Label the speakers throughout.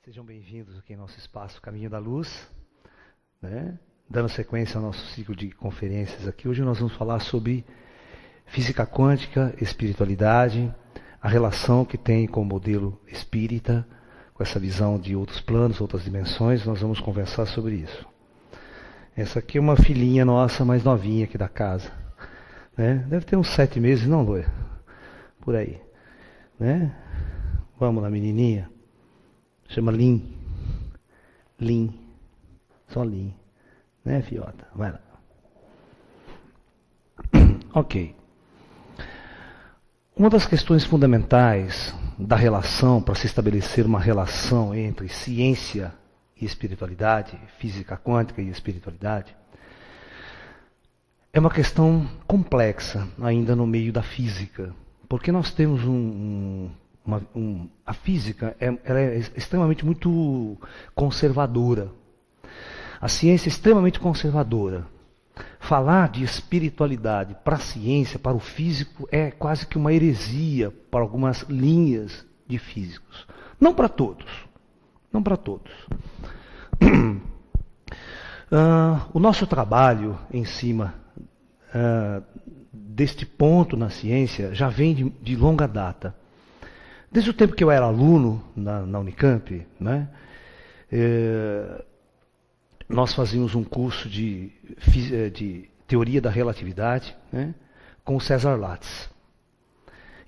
Speaker 1: Sejam bem-vindos aqui em nosso espaço Caminho da Luz, né? Dando sequência ao nosso ciclo de conferências aqui. Hoje nós vamos falar sobre física quântica, espiritualidade, a relação que tem com o modelo espírita, com essa visão de outros planos, outras dimensões. Nós vamos conversar sobre isso. Essa aqui é uma filhinha nossa, mais novinha aqui da casa, né? Deve ter uns 7 meses, não, Loia? Por aí, né? Vamos lá, menininha. Chama Lin. Lin. Só Lin. Né, fiota? Vai lá. Ok. Uma das questões fundamentais da relação, para se estabelecer uma relação entre ciência e espiritualidade, física quântica e espiritualidade, é uma questão complexa ainda no meio da física. Porque nós temos a física ela é extremamente muito conservadora. A ciência é extremamente conservadora. Falar de espiritualidade para a ciência, para o físico, é quase que uma heresia para algumas linhas de físicos. Não para todos. Não para todos. O nosso trabalho em cima deste ponto na ciência já vem de longa data. Desde o tempo que eu era aluno na Unicamp, né, nós fazíamos um curso de teoria da relatividade, né, com o César Lattes.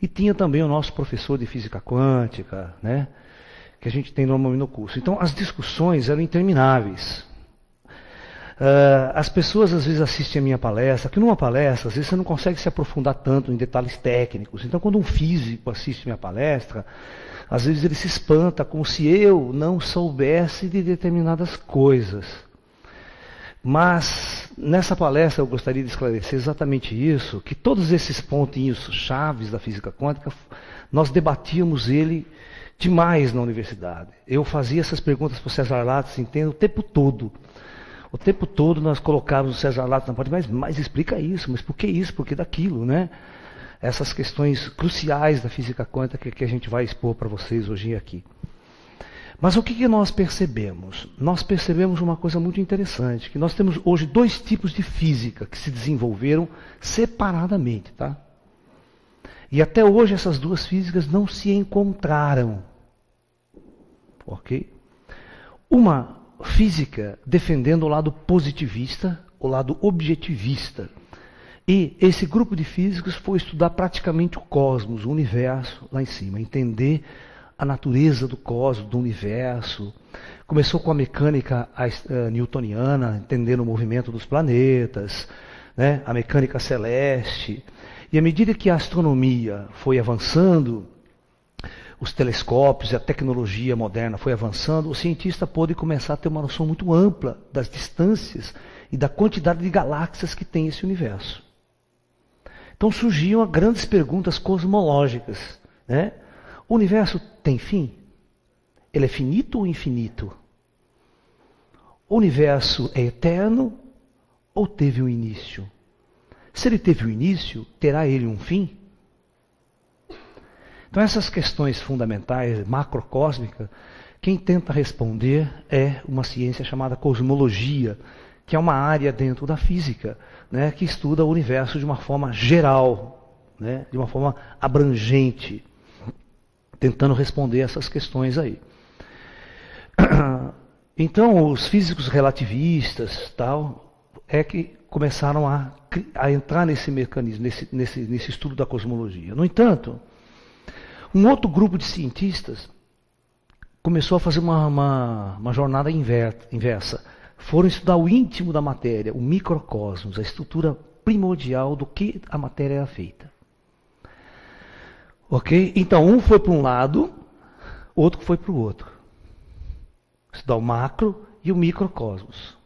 Speaker 1: E tinha também o nosso professor de física quântica, né, que a gente tem normalmente no curso. Então as discussões eram intermináveis. As pessoas às vezes assistem a minha palestra, que numa palestra às vezes você não consegue se aprofundar tanto em detalhes técnicos. Então quando um físico assiste a minha palestra, às vezes ele se espanta como se eu não soubesse de determinadas coisas. Mas nessa palestra eu gostaria de esclarecer exatamente isso, que todos esses pontinhos chaves da física quântica, nós debatíamos ele demais na universidade. Eu fazia essas perguntas para o César Lattes, entende, o tempo todo. O tempo todo nós colocávamos o César Lattes na porta, mas explica isso, mas por que isso, por que daquilo, né? Essas questões cruciais da física quântica que a gente vai expor para vocês hoje aqui. Mas o que nós percebemos? Nós percebemos uma coisa muito interessante, que nós temos hoje 2 tipos de física que se desenvolveram separadamente, tá? E até hoje essas 2 físicas não se encontraram. Ok? Uma física defendendo o lado positivista, o lado objetivista. E esse grupo de físicos foi estudar praticamente o cosmos, o universo lá em cima, entender a natureza do cosmos, do universo. Começou com a mecânica newtoniana, entendendo o movimento dos planetas, né, a mecânica celeste. E à medida que a astronomia foi avançando, os telescópios e a tecnologia moderna foi avançando, o cientista pôde começar a ter uma noção muito ampla das distâncias e da quantidade de galáxias que tem esse universo. Então surgiam grandes perguntas cosmológicas, né? O universo tem fim? Ele é finito ou infinito? O universo é eterno ou teve um início? Se ele teve um início, terá ele um fim? Então essas questões fundamentais, macrocósmicas, quem tenta responder é uma ciência chamada cosmologia, que é uma área dentro da física, né, que estuda o universo de uma forma geral, né, de uma forma abrangente, tentando responder essas questões aí. Então os físicos relativistas tal, é que começaram a entrar nesse mecanismo, nesse estudo da cosmologia. No entanto, um outro grupo de cientistas começou a fazer uma jornada inversa. Foram estudar o íntimo da matéria, o microcosmos, a estrutura primordial do que a matéria era feita. Ok? Então, um foi para um lado, outro foi para o outro. Estudar o macro e o microcosmos.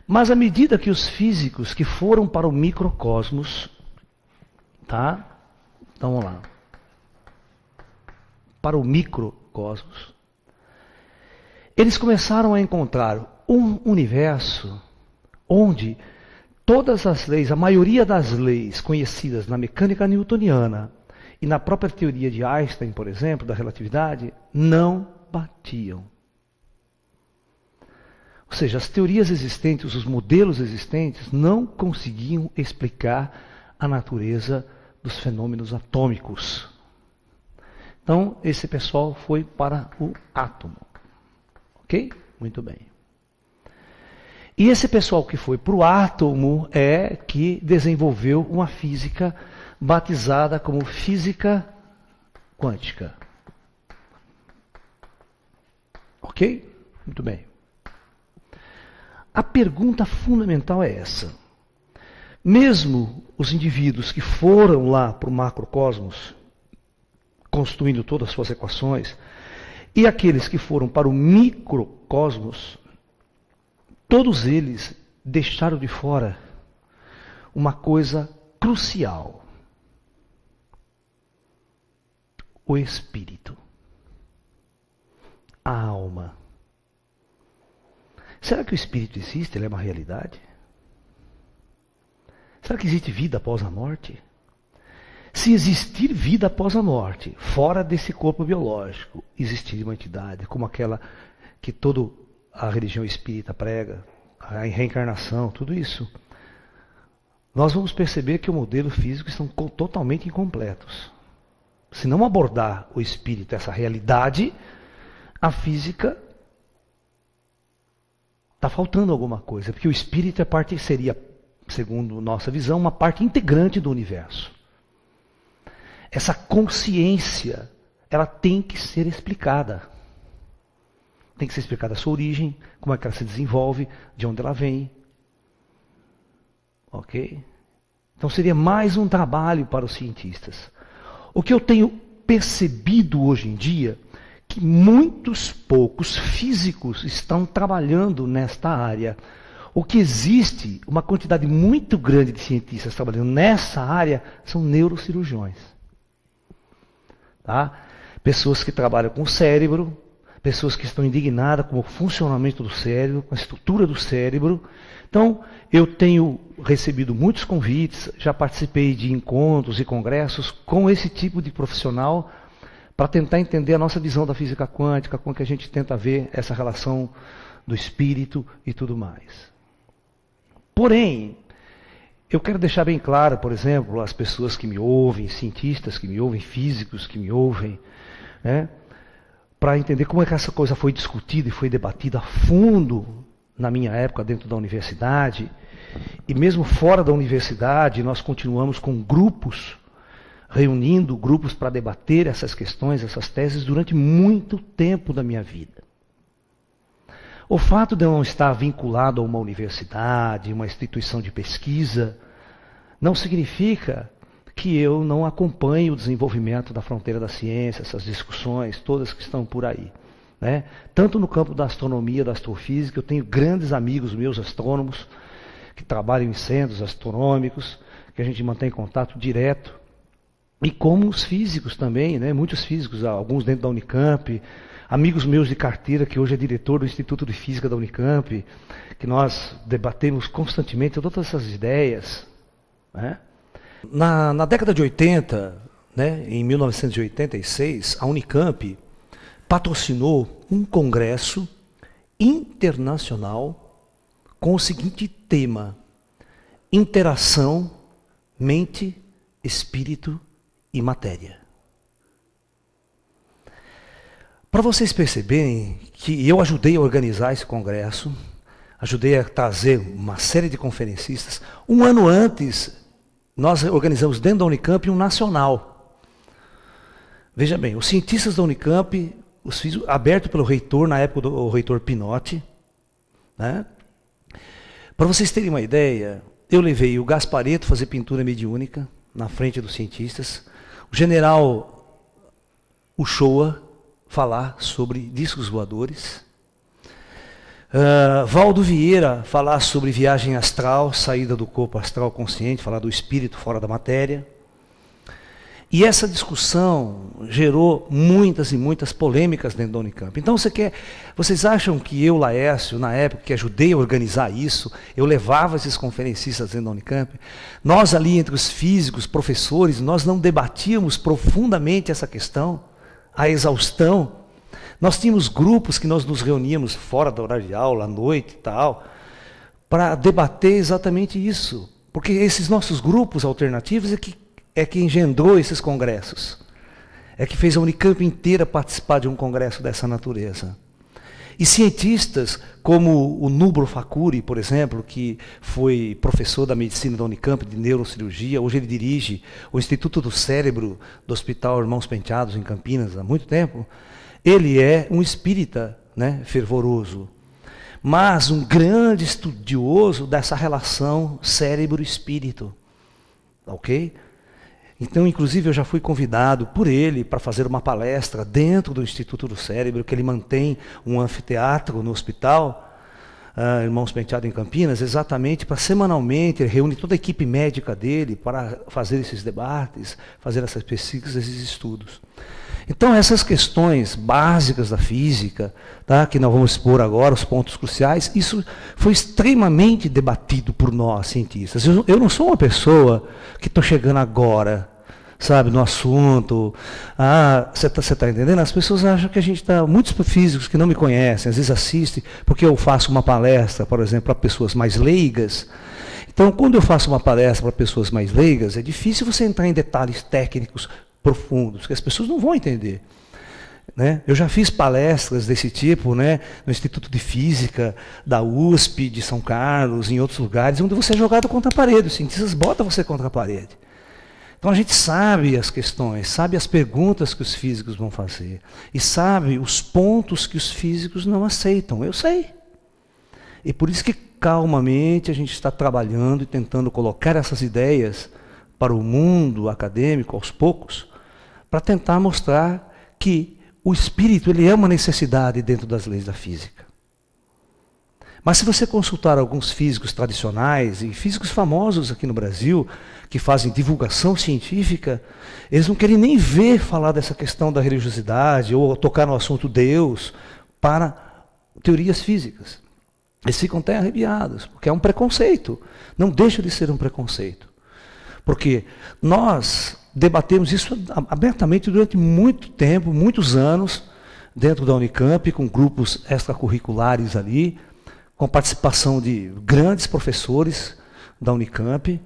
Speaker 1: Mas à medida que os físicos que foram para o microcosmos, tá? Então, vamos lá. Para o microcosmos, eles começaram a encontrar um universo onde todas as leis, a maioria das leis conhecidas na mecânica newtoniana e na própria teoria de Einstein, por exemplo, da relatividade, não batiam. Ou seja, as teorias existentes, os modelos existentes, não conseguiam explicar a natureza dos fenômenos atômicos. Então, esse pessoal foi para o átomo. Ok? Muito bem. E esse pessoal que foi para o átomo é que desenvolveu uma física batizada como física quântica. Ok? Muito bem. A pergunta fundamental é essa. Mesmo os indivíduos que foram lá para o macrocosmos, construindo todas as suas equações, e aqueles que foram para o microcosmos, todos eles deixaram de fora uma coisa crucial: o espírito, a alma. Será que o espírito existe? Ele é uma realidade? Será que existe vida após a morte? Se existir vida após a morte, fora desse corpo biológico, existiria uma entidade como aquela que toda a religião espírita prega, a reencarnação, tudo isso, nós vamos perceber que o modelo físico estão totalmente incompletos. Se não abordar o espírito, essa realidade, a física está faltando alguma coisa, porque o espírito seria, segundo nossa visão, uma parte integrante do universo. Essa consciência, ela tem que ser explicada. Tem que ser explicada a sua origem, como é que ela se desenvolve, de onde ela vem. Ok? Então seria mais um trabalho para os cientistas. O que eu tenho percebido hoje em dia, que muitos poucos físicos estão trabalhando nesta área. O que existe, uma quantidade muito grande de cientistas trabalhando nessa área, são neurocirurgiões. Tá? Pessoas que trabalham com o cérebro, pessoas que estão indignadas com o funcionamento do cérebro, com a estrutura do cérebro. Então, eu tenho recebido muitos convites, já participei de encontros e congressos com esse tipo de profissional, para tentar entender a nossa visão da física quântica, como que a gente tenta ver essa relação do espírito e tudo mais. Porém, eu quero deixar bem claro, por exemplo, as pessoas que me ouvem, cientistas que me ouvem, físicos que me ouvem, né, para entender como é que essa coisa foi discutida e foi debatida a fundo na minha época dentro da universidade, e mesmo fora da universidade, nós continuamos com grupos, reunindo grupos para debater essas questões, essas teses, durante muito tempo da minha vida. O fato de eu não estar vinculado a uma universidade, uma instituição de pesquisa, não significa que eu não acompanhe o desenvolvimento da fronteira da ciência, essas discussões todas que estão por aí. Né? Tanto no campo da astronomia, da astrofísica, eu tenho grandes amigos meus astrônomos, que trabalham em centros astronômicos, que a gente mantém contato direto. E como os físicos também, né? Muitos físicos, alguns dentro da Unicamp, amigos meus de carteira, que hoje é diretor do Instituto de Física da Unicamp, que nós debatemos constantemente todas essas ideias. Né? Na década de 80, né, em 1986, a Unicamp patrocinou um congresso internacional com o seguinte tema: interação, mente, espírito e matéria. Para vocês perceberem que eu ajudei a organizar esse congresso, ajudei a trazer uma série de conferencistas. Um ano antes, nós organizamos dentro da Unicamp um nacional. Veja bem, os cientistas da Unicamp, aberto pelo reitor, na época do reitor Pinotti. Né? Para vocês terem uma ideia, eu levei o Gasparetto fazer pintura mediúnica na frente dos cientistas, o general Uchoa falar sobre discos voadores, Valdo Vieira falar sobre viagem astral, saída do corpo astral consciente, falar do espírito fora da matéria. E essa discussão gerou muitas e muitas polêmicas dentro da Unicamp. Então vocês acham que eu, Laércio, na época que ajudei a organizar isso, eu levava esses conferencistas dentro da Unicamp? Nós ali, entre os físicos, professores, nós não debatíamos profundamente essa questão, a exaustão? Nós tínhamos grupos que nós nos reuníamos fora da hora de aula, à noite e tal, para debater exatamente isso. Porque esses nossos grupos alternativos é que engendrou esses congressos. É que fez a Unicamp inteira participar de um congresso dessa natureza. E cientistas como o Nubro Facuri, por exemplo, que foi professor da medicina da Unicamp, de neurocirurgia, hoje ele dirige o Instituto do Cérebro do Hospital Irmãos Penteados, em Campinas, há muito tempo. Ele é um espírita, né, fervoroso, mas um grande estudioso dessa relação cérebro-espírito. Ok? Então, inclusive, eu já fui convidado por ele para fazer uma palestra dentro do Instituto do Cérebro, que ele mantém um anfiteatro no hospital, Irmãos Penteados em Campinas, exatamente para semanalmente, ele reúne toda a equipe médica dele para fazer esses debates, fazer essas pesquisas, esses estudos. Então, essas questões básicas da física, tá, que nós vamos expor agora, os pontos cruciais, isso foi extremamente debatido por nós, cientistas. Eu não sou uma pessoa que estou chegando agora, sabe, no assunto. Você tá entendendo? As pessoas acham que a gente está... Muitos físicos que não me conhecem, às vezes assistem, porque eu faço uma palestra, por exemplo, para pessoas mais leigas. Então, quando eu faço uma palestra para pessoas mais leigas, é difícil você entrar em detalhes técnicos profundos, que as pessoas não vão entender. Né? Eu já fiz palestras desse tipo, né, no Instituto de Física da USP, de São Carlos, em outros lugares, onde você é jogado contra a parede, os cientistas botam você contra a parede. Então a gente sabe as questões, sabe as perguntas que os físicos vão fazer, e sabe os pontos que os físicos não aceitam, eu sei. E por isso que calmamente a gente está trabalhando e tentando colocar essas ideias para o mundo acadêmico, aos poucos, para tentar mostrar que o espírito ele é uma necessidade dentro das leis da física. Mas se você consultar alguns físicos tradicionais e físicos famosos aqui no Brasil, que fazem divulgação científica, eles não querem nem ver falar dessa questão da religiosidade ou tocar no assunto Deus para teorias físicas. Eles ficam até arrepiados, porque é um preconceito. Não deixa de ser um preconceito. Porque nós debatemos isso abertamente durante muito tempo, muitos anos, dentro da Unicamp, com grupos extracurriculares ali, com participação de grandes professores da Unicamp,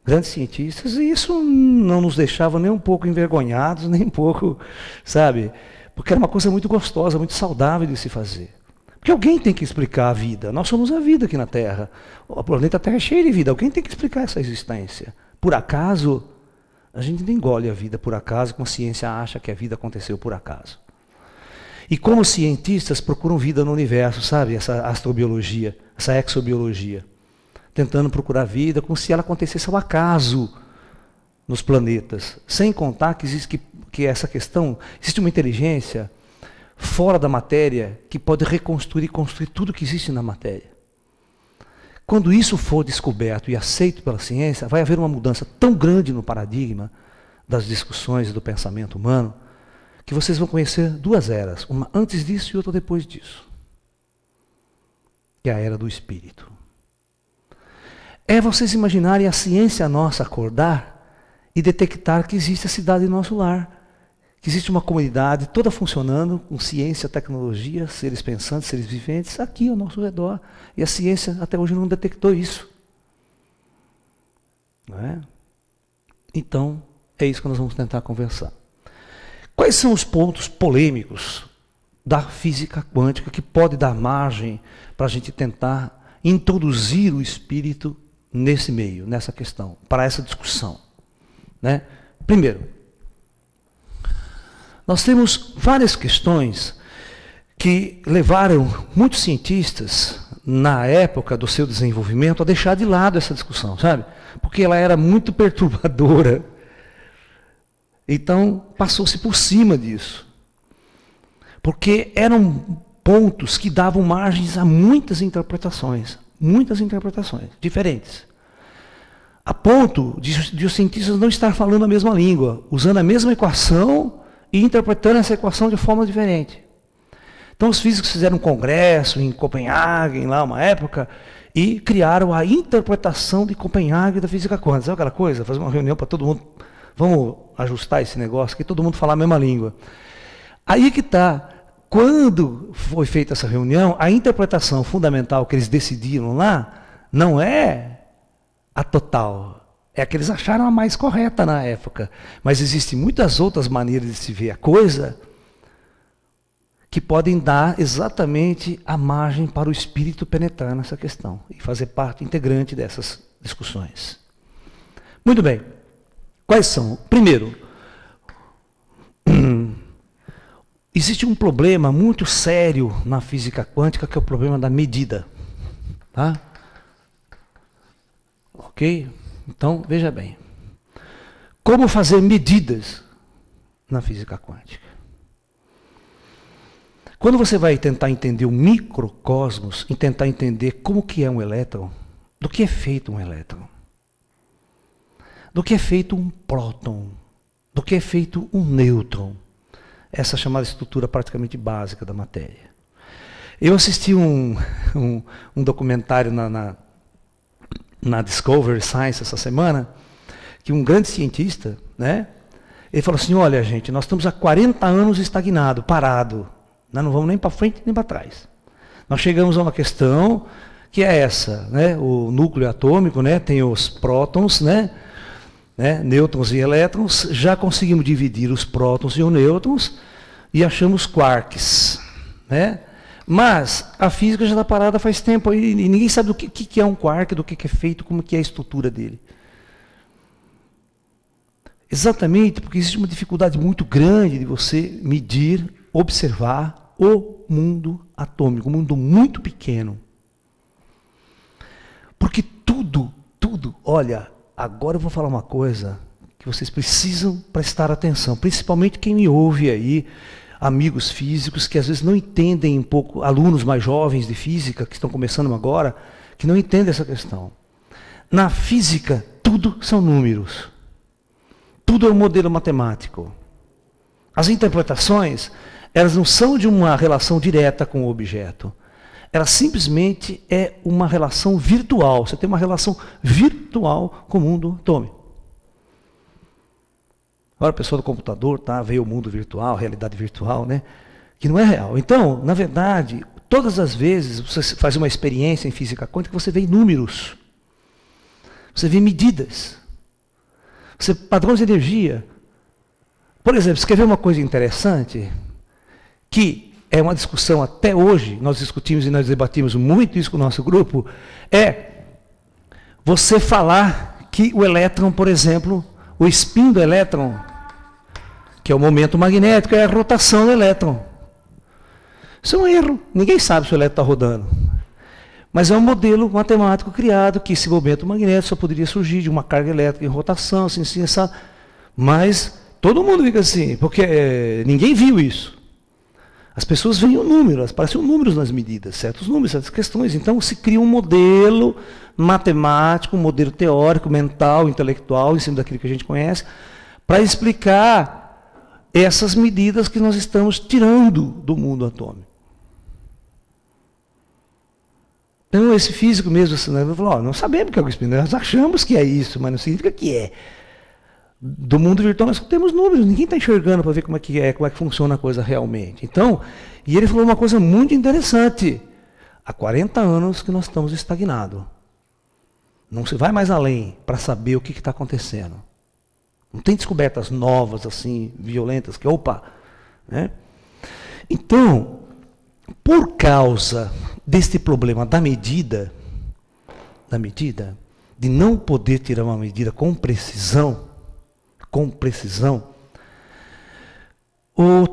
Speaker 1: grandes cientistas, e isso não nos deixava nem um pouco envergonhados, nem um pouco, sabe? Porque era uma coisa muito gostosa, muito saudável de se fazer. Porque alguém tem que explicar a vida. Nós somos a vida aqui na Terra. O planeta Terra é cheio de vida. Alguém tem que explicar essa existência. Por acaso, a gente não engole a vida por acaso, como a ciência acha que a vida aconteceu por acaso. E como os cientistas procuram vida no universo, sabe? Essa astrobiologia, essa exobiologia. Tentando procurar vida como se ela acontecesse ao acaso nos planetas. Sem contar que existe que essa questão, existe uma inteligência fora da matéria que pode reconstruir e construir tudo que existe na matéria. Quando isso for descoberto e aceito pela ciência, vai haver uma mudança tão grande no paradigma das discussões e do pensamento humano, que vocês vão conhecer duas eras, uma antes disso e outra depois disso. Que é a era do espírito. É vocês imaginarem a ciência nossa acordar e detectar que existe a cidade em nosso lar, que existe uma comunidade toda funcionando com ciência, tecnologia, seres pensantes, seres viventes, aqui ao nosso redor. E a ciência até hoje não detectou isso. Não é? Então, é isso que nós vamos tentar conversar. Quais são os pontos polêmicos da física quântica que pode dar margem para a gente tentar introduzir o espírito nesse meio, nessa questão, para essa discussão? Né? Primeiro, nós temos várias questões que levaram muitos cientistas, na época do seu desenvolvimento, a deixar de lado essa discussão, sabe? Porque ela era muito perturbadora. Então, passou-se por cima disso. Porque eram pontos que davam margens a muitas interpretações diferentes. A ponto de os cientistas não estar falando a mesma língua, usando a mesma equação e interpretando essa equação de forma diferente. Então os físicos fizeram um congresso em Copenhague, lá uma época, e criaram a interpretação de Copenhague da física quântica. Sabe aquela coisa? Fazer uma reunião para todo mundo, vamos ajustar esse negócio, que todo mundo falar a mesma língua. Aí que está, quando foi feita essa reunião, a interpretação fundamental que eles decidiram lá não é a total, é a que eles acharam a mais correta na época. Mas existem muitas outras maneiras de se ver a coisa que podem dar exatamente a margem para o espírito penetrar nessa questão e fazer parte integrante dessas discussões. Muito bem. Quais são? Primeiro, existe um problema muito sério na física quântica, que é o problema da medida. Tá? Ok? Então, veja bem. Como fazer medidas na física quântica? Quando você vai tentar entender o microcosmos e tentar entender como que é um elétron, do que é feito um elétron, do que é feito um próton, do que é feito um nêutron, essa chamada estrutura praticamente básica da matéria. Eu assisti um documentário na Discovery Science essa semana, que um grande cientista, né, ele falou assim, olha gente, nós estamos há 40 anos estagnado, parado, nós não vamos nem para frente nem para trás. Nós chegamos a uma questão que é essa, né, o núcleo atômico, né, tem os prótons, né, nêutrons e elétrons, já conseguimos dividir os prótons e os nêutrons e achamos quarks, né? Mas a física já está parada faz tempo e ninguém sabe do que é um quark, do que é feito, como que é a estrutura dele. Exatamente porque existe uma dificuldade muito grande de você medir, observar o mundo atômico, um mundo muito pequeno. Porque tudo, olha, agora eu vou falar uma coisa que vocês precisam prestar atenção, principalmente quem me ouve aí, amigos físicos que às vezes não entendem um pouco, alunos mais jovens de física, que estão começando agora, que não entendem essa questão. Na física, tudo são números. Tudo é um modelo matemático. As interpretações, elas não são de uma relação direta com o objeto. Ela simplesmente é uma relação virtual. Você tem uma relação virtual com o mundo atômico. Agora a pessoa do computador vê o mundo virtual, a realidade virtual, né? Que não é real. Então, na verdade, todas as vezes você faz uma experiência em física quântica, você vê números. Você vê medidas. Você padrões de energia. Por exemplo, você quer ver uma coisa interessante? Que é uma discussão até hoje, nós discutimos e nós debatimos muito isso com o nosso grupo, é você falar que o elétron, por exemplo, o spin do elétron, que é o momento magnético, é a rotação do elétron. Isso é um erro. Ninguém sabe se o elétron está rodando. Mas é um modelo matemático criado que esse momento magnético só poderia surgir de uma carga elétrica em rotação, assim, essa. Mas todo mundo fica assim, porque ninguém viu isso. As pessoas veem o número, aparecem números nas medidas, certos números, certas questões. Então se cria um modelo matemático, um modelo teórico, mental, intelectual, em cima daquilo que a gente conhece, para explicar essas medidas que nós estamos tirando do mundo atômico. Então esse físico mesmo, assim, falou, não sabemos o que é o spin, nós achamos que é isso, mas não significa que é. Do mundo virtual nós temos números, ninguém está enxergando para ver como é que funciona a coisa realmente. Então, e ele falou uma coisa muito interessante. Há 40 anos que nós estamos estagnados. Não se vai mais além para saber o que está acontecendo. Não tem descobertas novas, assim, violentas, que opa. Né? Então, por causa deste problema da medida, de não poder tirar uma medida com precisão,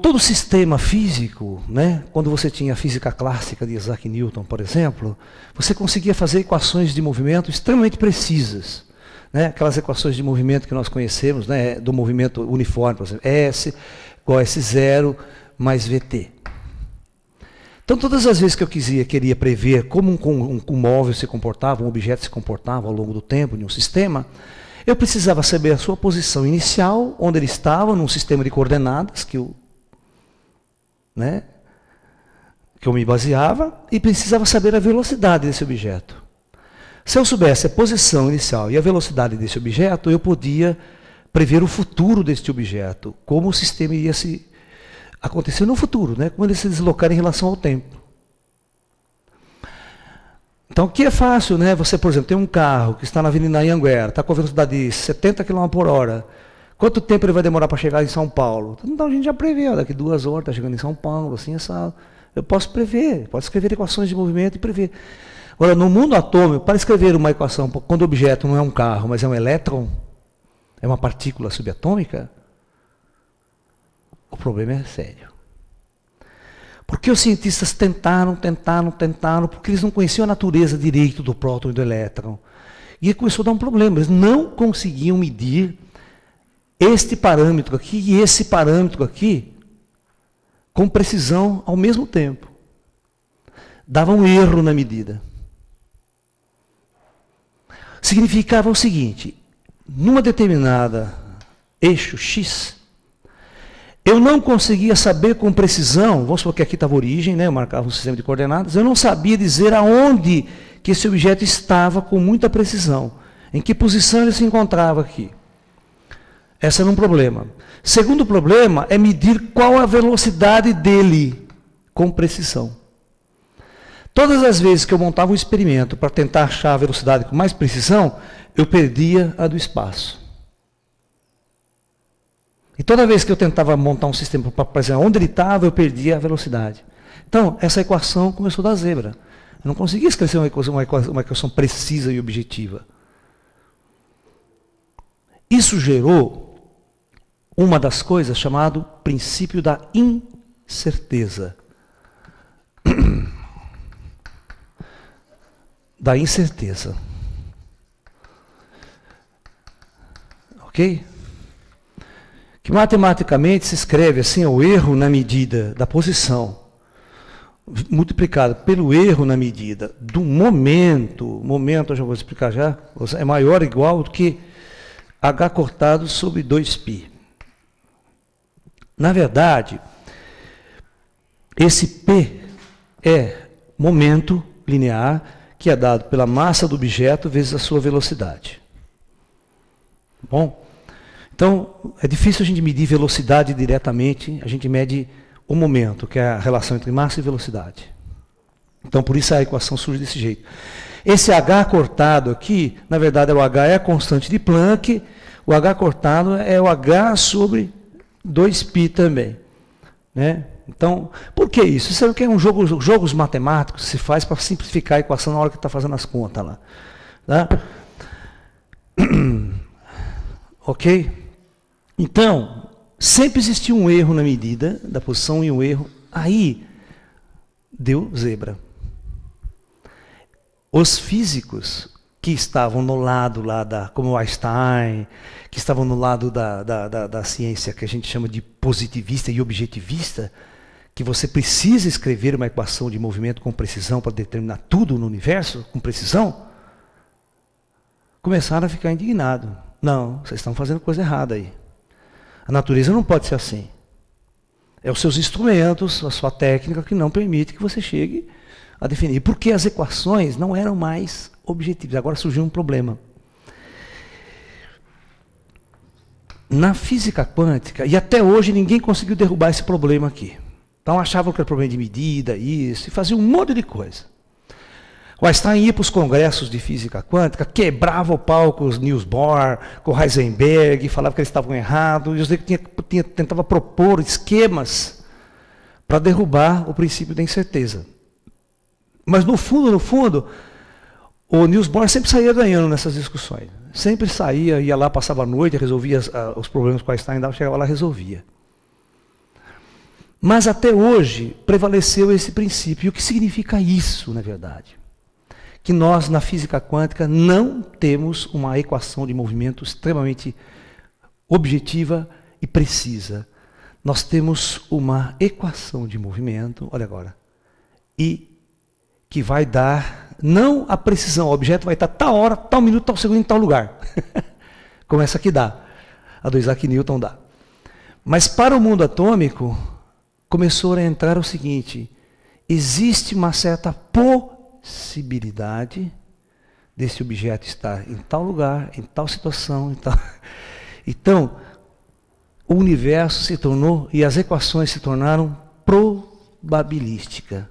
Speaker 1: todo o sistema físico, né, quando você tinha a física clássica de Isaac Newton, por exemplo, você conseguia fazer equações de movimento extremamente precisas. Né, aquelas equações de movimento que nós conhecemos, né, do movimento uniforme, por exemplo, S igual a S0 mais VT. Então, todas as vezes que eu queria prever como um móvel se comportava, um objeto se comportava ao longo do tempo de um sistema, eu precisava saber a sua posição inicial, onde ele estava, num sistema de coordenadas que eu me baseava, e precisava saber a velocidade desse objeto. Se eu soubesse a posição inicial e a velocidade desse objeto, eu podia prever o futuro deste objeto, como o sistema iria se acontecer no futuro, né? Como ele se deslocar em relação ao tempo. Então, o que é fácil, né? Você, por exemplo, tem um carro que está na Avenida Anhanguera, está com a velocidade de 70 km por hora. Quanto tempo ele vai demorar para chegar em São Paulo? Então, a gente já prevê, ó, daqui 2 horas está chegando em São Paulo, assim, essa... Eu posso prever, posso escrever equações de movimento e prever. Agora, no mundo atômico, para escrever uma equação, quando o objeto não é um carro, mas é um elétron, é uma partícula subatômica, o problema é sério. Porque os cientistas tentaram, porque eles não conheciam a natureza direito do próton e do elétron. E começou a dar um problema, eles não conseguiam medir este parâmetro aqui e esse parâmetro aqui com precisão ao mesmo tempo. Dava um erro na medida. Significava o seguinte, numa determinada eixo X, eu não conseguia saber com precisão, vamos supor que aqui estava a origem, né, eu marcava um sistema de coordenadas, eu não sabia dizer aonde que esse objeto estava com muita precisão, em que posição ele se encontrava aqui. Esse era um problema. Segundo problema é medir qual a velocidade dele com precisão. Todas as vezes que eu montava um experimento para tentar achar a velocidade com mais precisão, eu perdia a do espaço. E toda vez que eu tentava montar um sistema para dizer onde ele estava, eu perdia a velocidade. Então, essa equação começou a dar zebra. Eu não conseguia escrever uma equação precisa e objetiva. Isso gerou uma das coisas chamado princípio da incerteza. Da incerteza. Ok? Que matematicamente se escreve assim, o erro na medida da posição, multiplicado pelo erro na medida do momento, eu já vou explicar já, é maior ou igual do que h cortado sobre 2π. Na verdade, esse P é momento linear que é dado pela massa do objeto vezes a sua velocidade. Bom? Então, é difícil a gente medir velocidade diretamente, a gente mede o momento, que é a relação entre massa e velocidade. Então, por isso a equação surge desse jeito. Esse H cortado aqui, na verdade, o H é a constante de Planck, o H cortado é o H sobre 2π também. Né? Então, por que isso? Isso é jogos matemáticos que se faz para simplificar a equação na hora que está fazendo as contas lá. Tá? Ok? Então, sempre existiu um erro na medida da posição e um erro. Aí, deu zebra. Os físicos que estavam no lado lá como Einstein, que estavam no lado da ciência que a gente chama de positivista e objetivista, que você precisa escrever uma equação de movimento com precisão para determinar tudo no universo, com precisão, começaram a ficar indignados. Não, vocês estão fazendo coisa errada aí. A natureza não pode ser assim. É os seus instrumentos, a sua técnica que não permite que você chegue a definir. Porque as equações não eram mais objetivas. Agora surgiu um problema. Na física quântica, e até hoje ninguém conseguiu derrubar esse problema aqui. Então achavam que era problema de medida, isso, e faziam um monte de coisa. O Einstein ia para os congressos de física quântica, quebrava o pau com os Niels Bohr, com o Heisenberg, falava que eles estavam errados, e tentava propor esquemas para derrubar o princípio da incerteza. Mas no fundo, o Niels Bohr sempre saía ganhando nessas discussões. Sempre saía, ia lá, passava a noite, resolvia os problemas que o Einstein dava, chegava lá e resolvia. Mas até hoje prevaleceu esse princípio. E o que significa isso, na verdade? Que nós, na física quântica, não temos uma equação de movimento extremamente objetiva e precisa. Nós temos uma equação de movimento, olha agora, e que vai dar, não a precisão, o objeto vai estar tal hora, tal minuto, tal segundo, em tal lugar. Como essa aqui dá, a do Isaac Newton dá. Mas para o mundo atômico, começou a entrar o seguinte, existe uma certa possibilidade desse objeto estar em tal lugar, em tal situação, em tal... Então, o universo se tornou, e as equações se tornaram probabilísticas.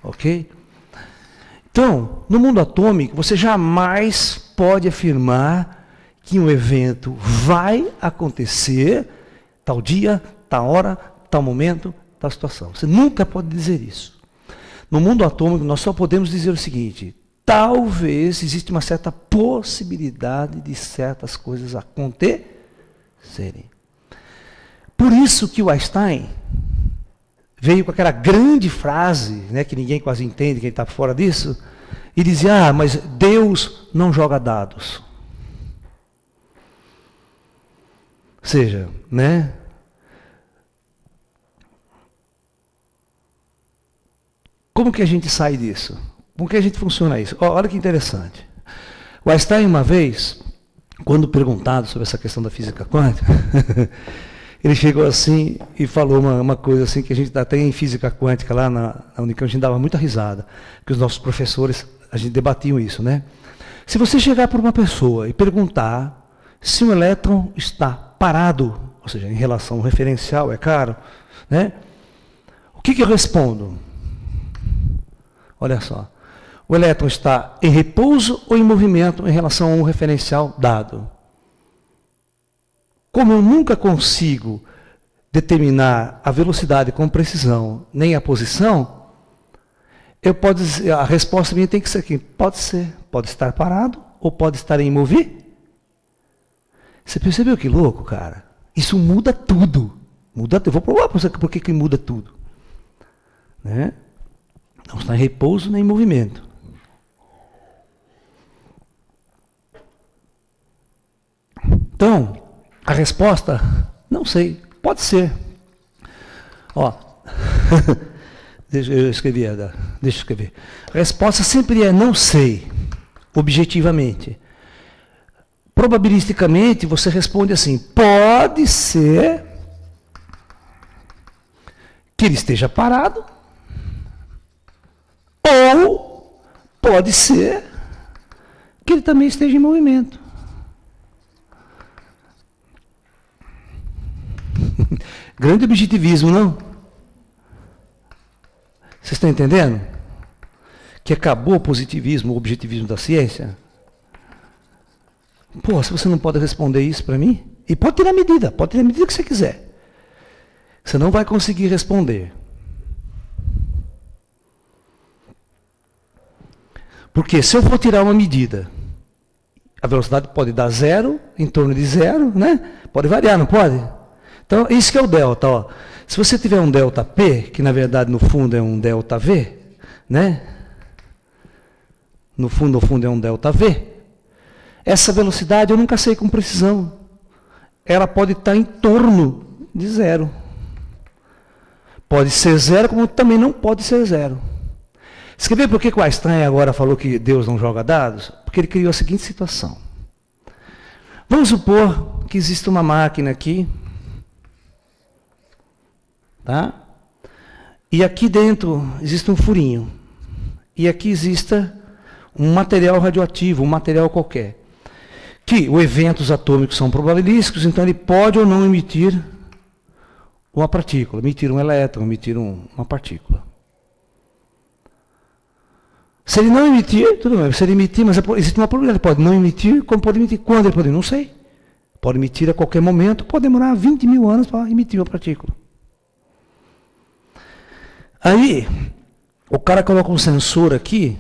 Speaker 1: Ok? Então, no mundo atômico, você jamais pode afirmar que um evento vai acontecer tal dia, tal hora, tal momento, tal situação. Você nunca pode dizer isso. No mundo atômico, nós só podemos dizer o seguinte: talvez exista uma certa possibilidade de certas coisas acontecerem. Por isso que o Einstein veio com aquela grande frase, né, que ninguém quase entende, quem está fora disso, e dizia: mas Deus não joga dados. Ou seja, né? Como que a gente sai disso? Como que a gente funciona isso? Olha que interessante. O Einstein, uma vez, quando perguntado sobre essa questão da física quântica, ele chegou assim e falou uma coisa assim que a gente até em física quântica lá na Unicamp a gente dava muita risada, que os nossos professores, a gente debatiam isso, né? Se você chegar para uma pessoa e perguntar se um elétron está parado, ou seja, em relação ao referencial, é claro, né? O que eu respondo? Olha só. O elétron está em repouso ou em movimento em relação a um referencial dado? Como eu nunca consigo determinar a velocidade com precisão, nem a posição, a resposta minha tem que ser aqui. Pode estar parado ou pode estar em movimento. Você percebeu que louco, cara? Isso muda tudo. Eu vou provar para você por que muda tudo. Né? Não está em repouso nem em movimento. Então, a resposta, não sei, pode ser. Ó, deixa eu escrever. A resposta sempre é não sei, objetivamente. Probabilisticamente, você responde assim: pode ser que ele esteja parado, ou pode ser que ele também esteja em movimento. Grande objetivismo, não? Vocês estão entendendo? Que acabou o positivismo, o objetivismo da ciência? Pô, se você não pode responder isso para mim, e pode tirar a medida que você quiser. Você não vai conseguir responder. Porque se eu for tirar uma medida, a velocidade pode dar zero, em torno de zero, né? Pode variar, não pode? Então, isso que é o delta. Ó. Se você tiver um delta P, que na verdade no fundo é um delta V, né? No fundo é um delta V. Essa velocidade eu nunca sei com precisão. Ela pode estar em torno de zero. Pode ser zero, como também não pode ser zero. Você quer ver por que o Einstein agora falou que Deus não joga dados? Porque ele criou a seguinte situação. Vamos supor que existe uma máquina aqui, tá? E aqui dentro existe um furinho. E aqui exista um material radioativo, um material qualquer. Que os eventos atômicos são probabilísticos, então ele pode ou não emitir uma partícula, emitir um elétron, emitir uma partícula. Se ele não emitir, tudo bem. Se ele emitir, mas existe uma probabilidade. Ele pode não emitir, como pode emitir. Quando ele pode? Não sei. Pode emitir a qualquer momento, pode demorar 20 mil anos para emitir uma partícula. Aí, o cara coloca um sensor aqui,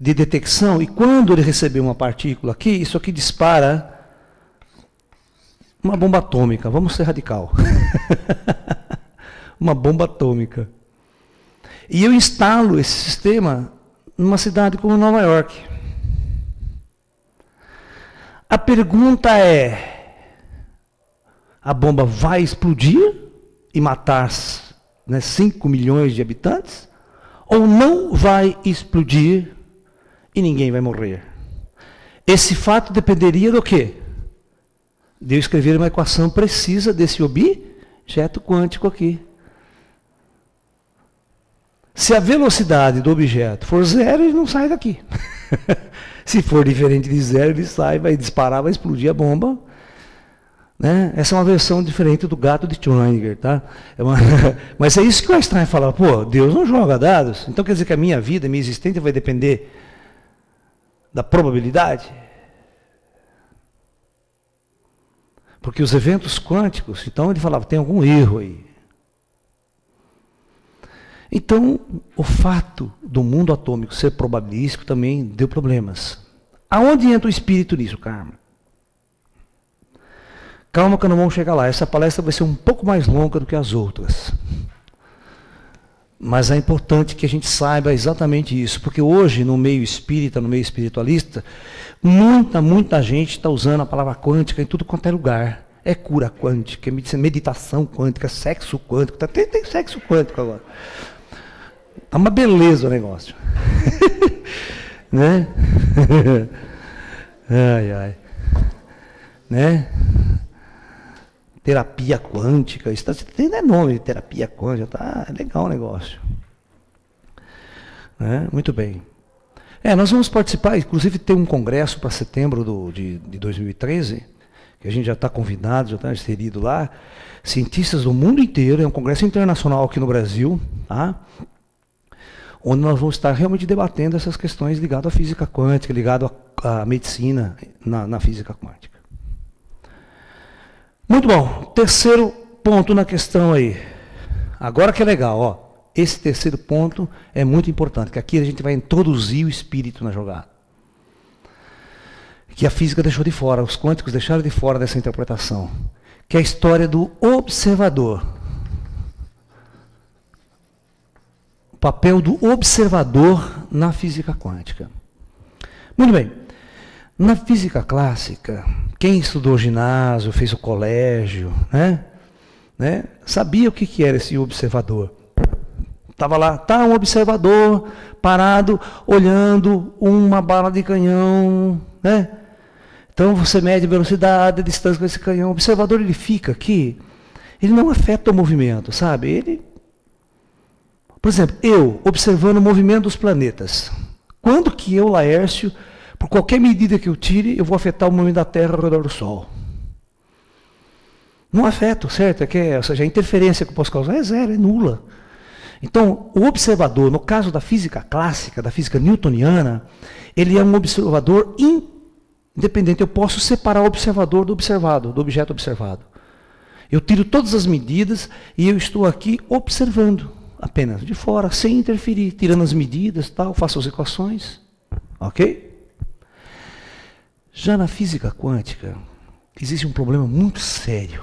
Speaker 1: de detecção, e quando ele receber uma partícula aqui, isso aqui dispara uma bomba atômica. Vamos ser radical. Uma bomba atômica. E eu instalo esse sistema numa cidade como Nova York. A pergunta é: a bomba vai explodir e matar 5 milhões de habitantes? Ou não vai explodir e ninguém vai morrer? Esse fato dependeria do quê? De eu escrever uma equação precisa desse objeto quântico aqui. Se a velocidade do objeto for zero, ele não sai daqui. Se Se for diferente de zero, ele sai, vai disparar, vai explodir a bomba. Né? Essa é uma versão diferente do gato de Schrödinger, tá? Mas é isso que o Einstein fala, pô, Deus não joga dados. Então quer dizer que a minha vida, a minha existência vai depender da probabilidade? Porque os eventos quânticos, então ele falava, tem algum erro aí. Então, o fato do mundo atômico ser probabilístico também deu problemas. Aonde entra o espírito nisso, Carmen? Calma que não vamos chegar lá. Essa palestra vai ser um pouco mais longa do que as outras. Mas é importante que a gente saiba exatamente isso. Porque hoje, no meio espírita, no meio espiritualista, muita gente está usando a palavra quântica em tudo quanto é lugar. É cura quântica, é meditação quântica, sexo quântico. Tem sexo quântico agora. Tá uma beleza o negócio. Né? Ai. Né? Terapia quântica, isso tem nome de terapia quântica, tá legal o negócio. Né? Muito bem. Nós vamos participar, inclusive tem um congresso para setembro de 2013, que a gente já está convidado, já está inserido lá, cientistas do mundo inteiro, é um congresso internacional aqui no Brasil, tá? Onde nós vamos estar realmente debatendo essas questões ligadas à física quântica, ligadas à medicina na física quântica. Muito bom. Terceiro ponto na questão aí. Agora que é legal, ó. Esse terceiro ponto é muito importante, que aqui a gente vai introduzir o espírito na jogada. Que a física deixou de fora, os quânticos deixaram de fora dessa interpretação. Que é a história do observador. O papel do observador na física quântica. Muito bem. Na física clássica, quem estudou ginásio, fez o colégio, né, sabia o que era esse observador. Estava lá, um observador parado, olhando uma bala de canhão. Né? Então você mede a velocidade, a distância com esse canhão. O observador ele fica aqui, ele não afeta o movimento, sabe? Por exemplo, eu observando o movimento dos planetas. Quando que eu, Laércio, por qualquer medida que eu tire, eu vou afetar o movimento da Terra ao redor do Sol? Não afeta, certo? Ou seja, a interferência que eu posso causar é zero, é nula. Então, o observador, no caso da física clássica, da física newtoniana, ele é um observador independente. Eu posso separar o observador do observado, do objeto observado. Eu tiro todas as medidas e eu estou aqui observando, apenas de fora, sem interferir, tirando as medidas, tal, faço as equações. Ok? Já na física quântica, existe um problema muito sério.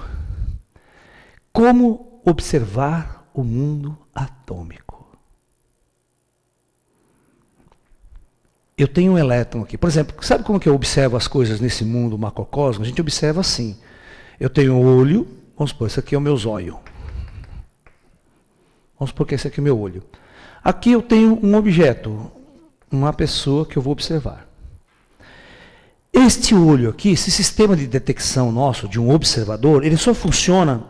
Speaker 1: Como observar o mundo atômico? Eu tenho um elétron aqui. Por exemplo, sabe como que eu observo as coisas nesse mundo macrocosmo? A gente observa assim. Eu tenho um olho, vamos supor, esse aqui é o meu zóio. Vamos supor que esse aqui é o meu olho. Aqui eu tenho um objeto, uma pessoa que eu vou observar. Este olho aqui, esse sistema de detecção nosso, de um observador, ele só funciona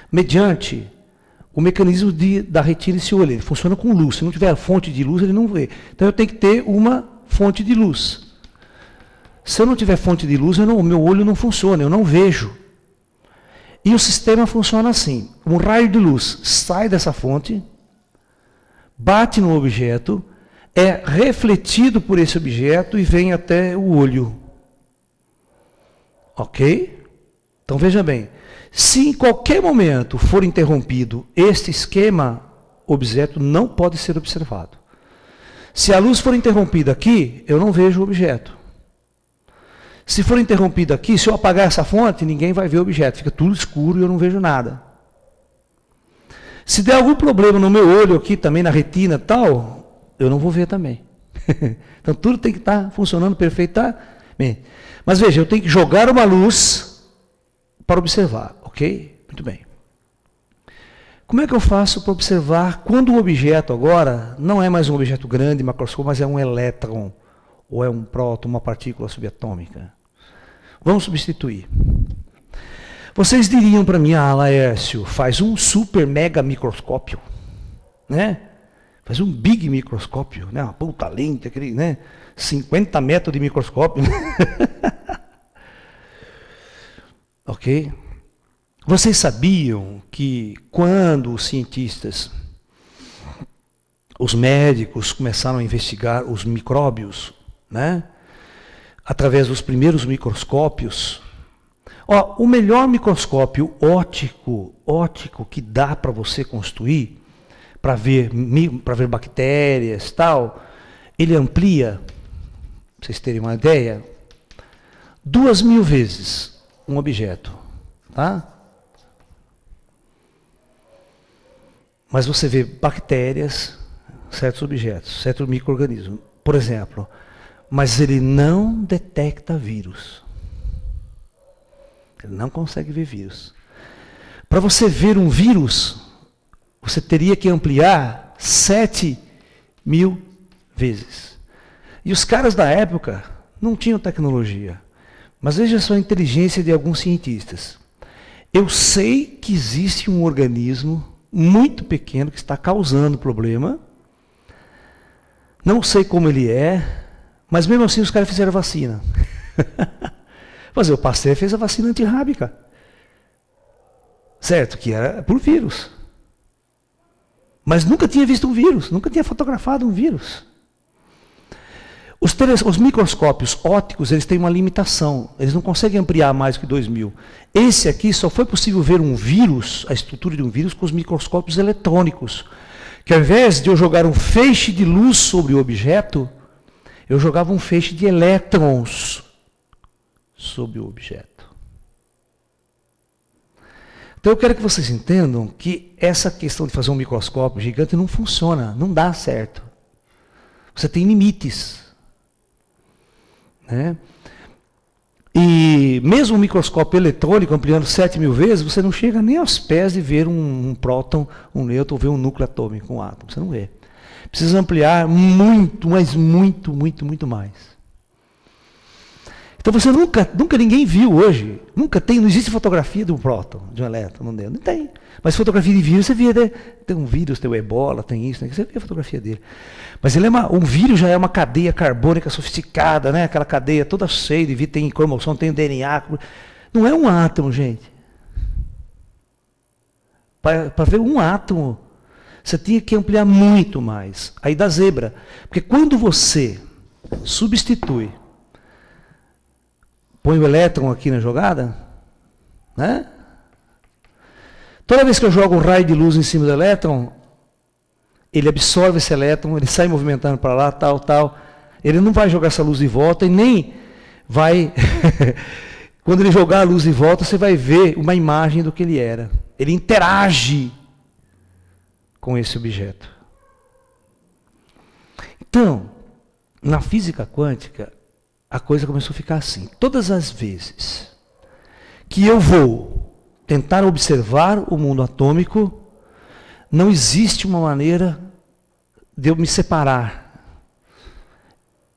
Speaker 1: mediante o mecanismo da retina desse olho. Ele funciona com luz. Se não tiver fonte de luz, ele não vê. Então eu tenho que ter uma fonte de luz. Se eu não tiver fonte de luz, o meu olho não funciona, eu não vejo. E o sistema funciona assim. Um raio de luz sai dessa fonte, bate no objeto, é refletido por esse objeto e vem até o olho. Ok? Então veja bem, se em qualquer momento for interrompido este esquema, o objeto não pode ser observado. Se a luz for interrompida aqui, eu não vejo o objeto. Se for interrompido aqui, se eu apagar essa fonte, ninguém vai ver o objeto, fica tudo escuro e eu não vejo nada. Se der algum problema no meu olho aqui, também na retina e tal, eu não vou ver também. Então tudo tem que estar funcionando perfeitamente. Mas veja, eu tenho que jogar uma luz para observar, ok? Muito bem. Como é que eu faço para observar quando o objeto agora não é mais um objeto grande, macroscópico, mas é um elétron, ou é um próton, uma partícula subatômica? Vamos substituir. Vocês diriam para mim, Laércio, faz um super mega microscópio, né? Faz um big microscópio, né? Uma puta lente, aquele, né? 50 metros de microscópio. Ok? Vocês sabiam que quando os cientistas, os médicos começaram a investigar os micróbios, né? Através dos primeiros microscópios, o melhor microscópio óptico que dá para você construir, para ver bactérias e tal, ele amplia, para vocês terem uma ideia, 2.000 vezes um objeto. Tá? Mas você vê bactérias, certos objetos, certos micro-organismos, por exemplo, mas ele não detecta vírus. Ele não consegue ver vírus. Para você ver um vírus, você teria que ampliar 7.000 vezes. E os caras da época não tinham tecnologia. Mas veja só a inteligência de alguns cientistas. Eu sei que existe um organismo muito pequeno que está causando problema. Não sei como ele é, mas mesmo assim os caras fizeram vacina. Mas o Pasteur fez a vacina antirrábica. Certo, que era por vírus. Mas nunca tinha visto um vírus, nunca tinha fotografado um vírus. Os microscópios ópticos, eles têm uma limitação. Eles não conseguem ampliar mais que 2.000. Esse aqui só foi possível ver um vírus, a estrutura de um vírus, com os microscópios eletrônicos. Que ao invés de eu jogar um feixe de luz sobre o objeto, eu jogava um feixe de elétrons sobre o objeto. Então eu quero que vocês entendam que essa questão de fazer um microscópio gigante não funciona, não dá certo. Você tem limites. Né? E mesmo um microscópio eletrônico ampliando 7.000 vezes, você não chega nem aos pés de ver um próton, um nêutron, ver um núcleo atômico, um átomo. Você não vê. Precisa ampliar muito, mas muito, muito, muito mais. Então você nunca ninguém viu hoje, não existe fotografia de um próton, de um elétron, não tem. Mas fotografia de vírus, você vê, né? Tem um vírus, tem o ebola, tem isso, né? Você vê a fotografia dele. Mas um vírus já é uma cadeia carbônica sofisticada, né? Aquela cadeia toda cheia de vírus, tem cromossomo, tem o DNA. Não é um átomo, gente. Para ver um átomo, você tinha que ampliar muito mais. Aí da zebra. Porque quando você substitui, põe o elétron aqui na jogada, né? Toda vez que eu jogo um raio de luz em cima do elétron, ele absorve esse elétron, ele sai movimentando para lá, tal. Ele não vai jogar essa luz de volta e nem vai... Quando ele jogar a luz de volta, você vai ver uma imagem do que ele era. Ele interage com esse objeto. Então, na física quântica, a coisa começou a ficar assim. Todas as vezes que eu vou tentar observar o mundo atômico, não existe uma maneira de eu me separar.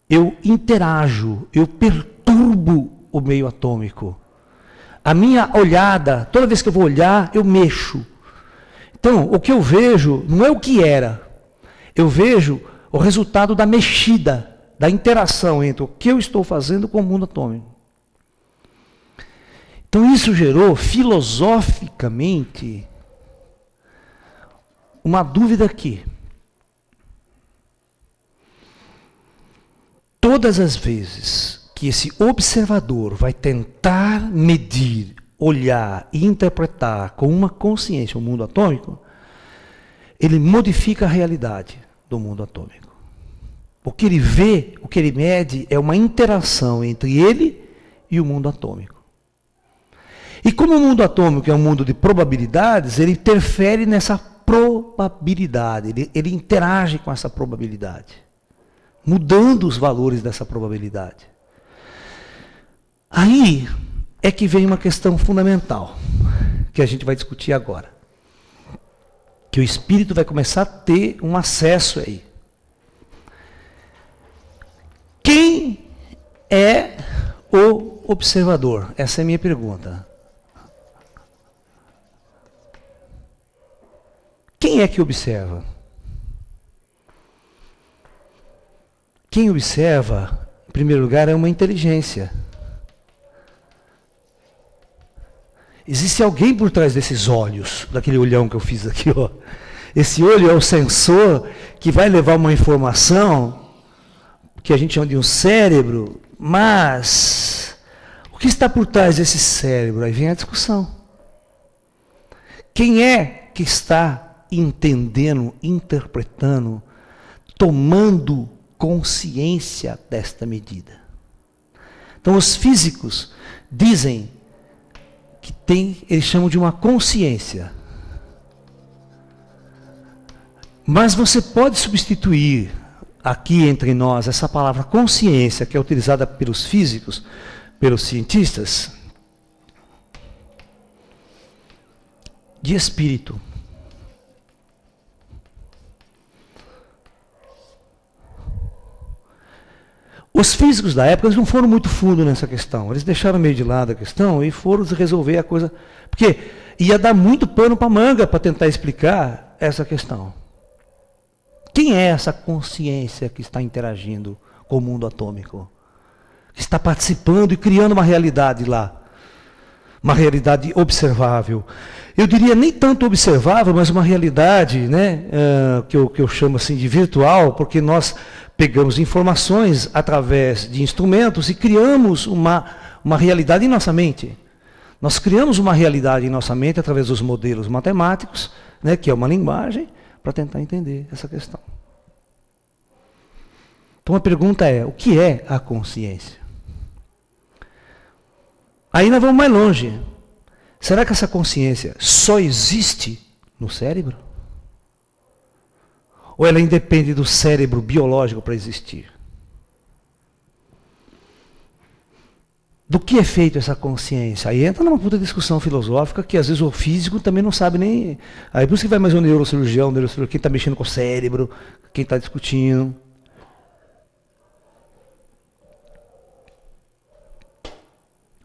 Speaker 1: Eu interajo, eu perturbo o meio atômico. A minha olhada, toda vez que eu vou olhar, eu mexo. Então, o que eu vejo não é o que era. Eu vejo o resultado da mexida, da interação entre o que eu estou fazendo com o mundo atômico. Então isso gerou, filosoficamente, uma dúvida aqui. Todas as vezes que esse observador vai tentar medir, olhar e interpretar com uma consciência o mundo atômico, ele modifica a realidade do mundo atômico. O que ele vê, o que ele mede, é uma interação entre ele e o mundo atômico. E como o mundo atômico é um mundo de probabilidades, ele interfere nessa probabilidade, ele interage com essa probabilidade, mudando os valores dessa probabilidade. Aí é que vem uma questão fundamental, que a gente vai discutir agora. Que o espírito vai começar a ter um acesso aí. Quem é o observador? Essa é a minha pergunta. Quem é que observa? quem observa, em primeiro lugar, é uma inteligência. Existe alguém por trás desses olhos, daquele olhão que eu fiz aqui, ó. Esse olho é o sensor que vai levar uma informação que a gente chama de um cérebro, mas o que está por trás desse cérebro? Aí vem a discussão. Quem é que está entendendo, interpretando, tomando consciência desta medida? Então os físicos dizem que eles chamam de uma consciência. Mas você pode substituir aqui entre nós essa palavra consciência, que é utilizada pelos físicos, pelos cientistas, de espírito. Os físicos da época eles não foram muito fundo nessa questão. Eles deixaram meio de lado a questão e foram resolver a coisa. Porque ia dar muito pano para manga para tentar explicar essa questão. Quem é essa consciência que está interagindo com o mundo atômico? Que está participando e criando uma realidade lá. Uma realidade observável. Eu diria nem tanto observável, mas uma realidade, né, que eu chamo assim de virtual, porque nós pegamos informações através de instrumentos e criamos uma realidade em nossa mente. Nós criamos uma realidade em nossa mente através dos modelos matemáticos, né, que é uma linguagem, para tentar entender essa questão. Então a pergunta é, o que é a consciência? Aí nós vamos mais longe. Será que essa consciência só existe no cérebro? Ou ela independe do cérebro biológico para existir? Do que é feito essa consciência? Aí entra numa puta discussão filosófica que às vezes o físico também não sabe nem... Aí por isso que vai mais um neurocirurgião, quem está mexendo com o cérebro, quem está discutindo.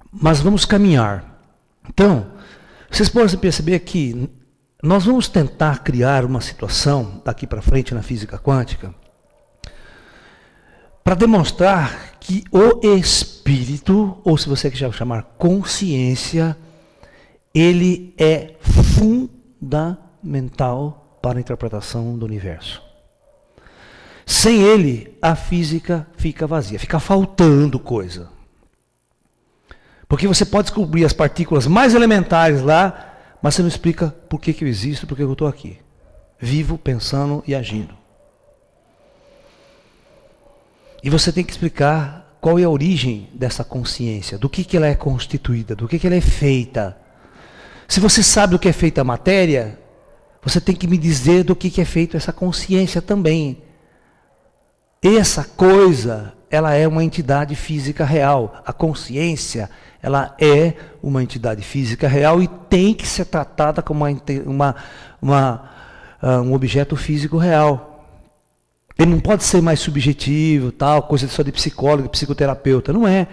Speaker 1: Mas vamos caminhar. Então, vocês podem perceber que nós vamos tentar criar uma situação, daqui para frente na física quântica, para demonstrar que o espírito, ou se você quiser chamar consciência, ele é fundamental para a interpretação do universo. Sem ele, a física fica vazia, fica faltando coisa. Porque você pode descobrir as partículas mais elementares lá, mas você não explica por que eu existo, por que eu estou aqui. Vivo, pensando e agindo. E você tem que explicar qual é a origem dessa consciência, do que ela é constituída, do que ela é feita. Se você sabe do que é feita a matéria, você tem que me dizer do que é feita essa consciência também. Essa coisa, ela é uma entidade física real. A consciência, ela é uma entidade física real e tem que ser tratada como um objeto físico real. Ele não pode ser mais subjetivo, tal, coisa só de psicólogo, psicoterapeuta. Não é.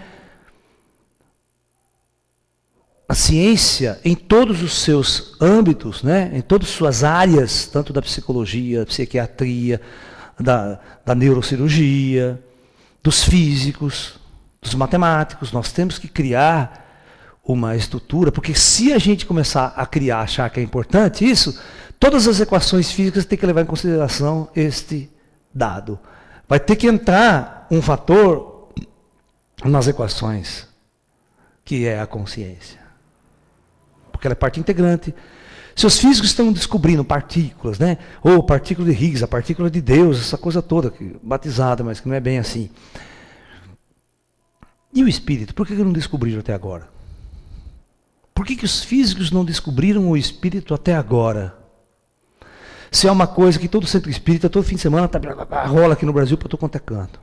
Speaker 1: A ciência, em todos os seus âmbitos, né, em todas as suas áreas, tanto da psicologia, da psiquiatria, da neurocirurgia, dos físicos, dos matemáticos, nós temos que criar uma estrutura, porque se a gente começar a criar, achar que é importante isso, todas as equações físicas têm que levar em consideração este dado. Vai ter que entrar um fator nas equações, que é a consciência. Porque ela é parte integrante. Se os físicos estão descobrindo partículas, né? Ou partícula de Higgs, a partícula de Deus, essa coisa toda, batizada, mas que não é bem assim. E o espírito? Por que não descobriram até agora? Por que os físicos não descobriram o espírito até agora? Se é uma coisa que todo centro espírita, todo fim de semana, rola aqui no Brasil para todo quanto é canto.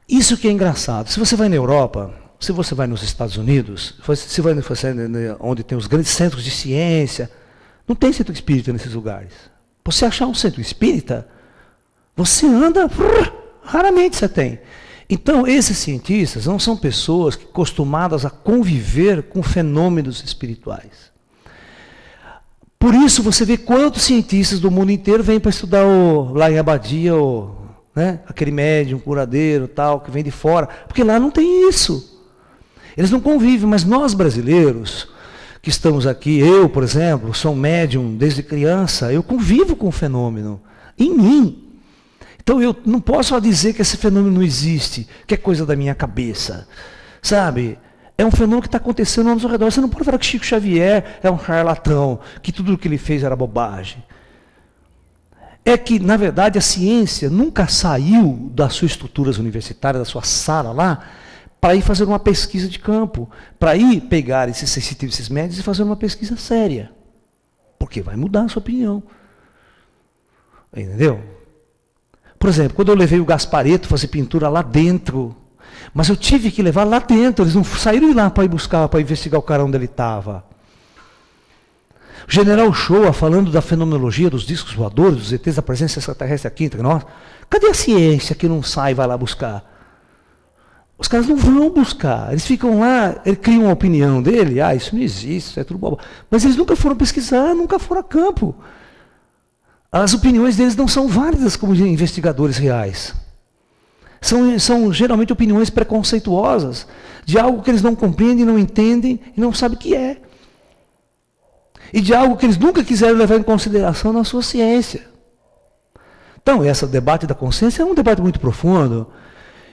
Speaker 1: Isso que é engraçado. Se você vai na Europa, se você vai nos Estados Unidos, se vai onde tem os grandes centros de ciência, não tem centro espírita nesses lugares. Você achar um centro espírita, você anda, raramente você tem. Então, esses cientistas não são pessoas acostumadas a conviver com fenômenos espirituais. Por isso, você vê quantos cientistas do mundo inteiro vêm para estudar lá em Abadia, né? Aquele médium, curadeiro, tal, que vem de fora, porque lá não tem isso. Eles não convivem, mas nós brasileiros, que estamos aqui, eu, por exemplo, sou médium desde criança, eu convivo com o fenômeno, em mim. Então eu não posso só dizer que esse fenômeno não existe, que é coisa da minha cabeça, sabe? É um fenômeno que está acontecendo ao nosso redor. Você não pode falar que Chico Xavier é um charlatão, que tudo o que ele fez era bobagem. É que, na verdade, a ciência nunca saiu das suas estruturas universitárias, da sua sala lá, para ir fazer uma pesquisa de campo, para ir pegar esses sensitivos, esses médios e fazer uma pesquisa séria. Porque vai mudar a sua opinião. Entendeu? Por exemplo, quando eu levei o Gasparetto fazer pintura lá dentro, mas eu tive que levar lá dentro, eles não saíram de lá para ir buscar, para investigar o cara onde ele estava. O general Shoa, falando da fenomenologia dos discos voadores, dos ETs, da presença extraterrestre aqui entre nós, cadê a ciência que não sai e vai lá buscar? Os caras não vão buscar, eles ficam lá, eles criam uma opinião dele, isso não existe, isso é tudo bobo. Mas eles nunca foram pesquisar, nunca foram a campo. As opiniões deles não são válidas como de investigadores reais. São geralmente opiniões preconceituosas, de algo que eles não compreendem, não entendem e não sabem o que é. E de algo que eles nunca quiseram levar em consideração na sua ciência. Então, esse debate da consciência é um debate muito profundo.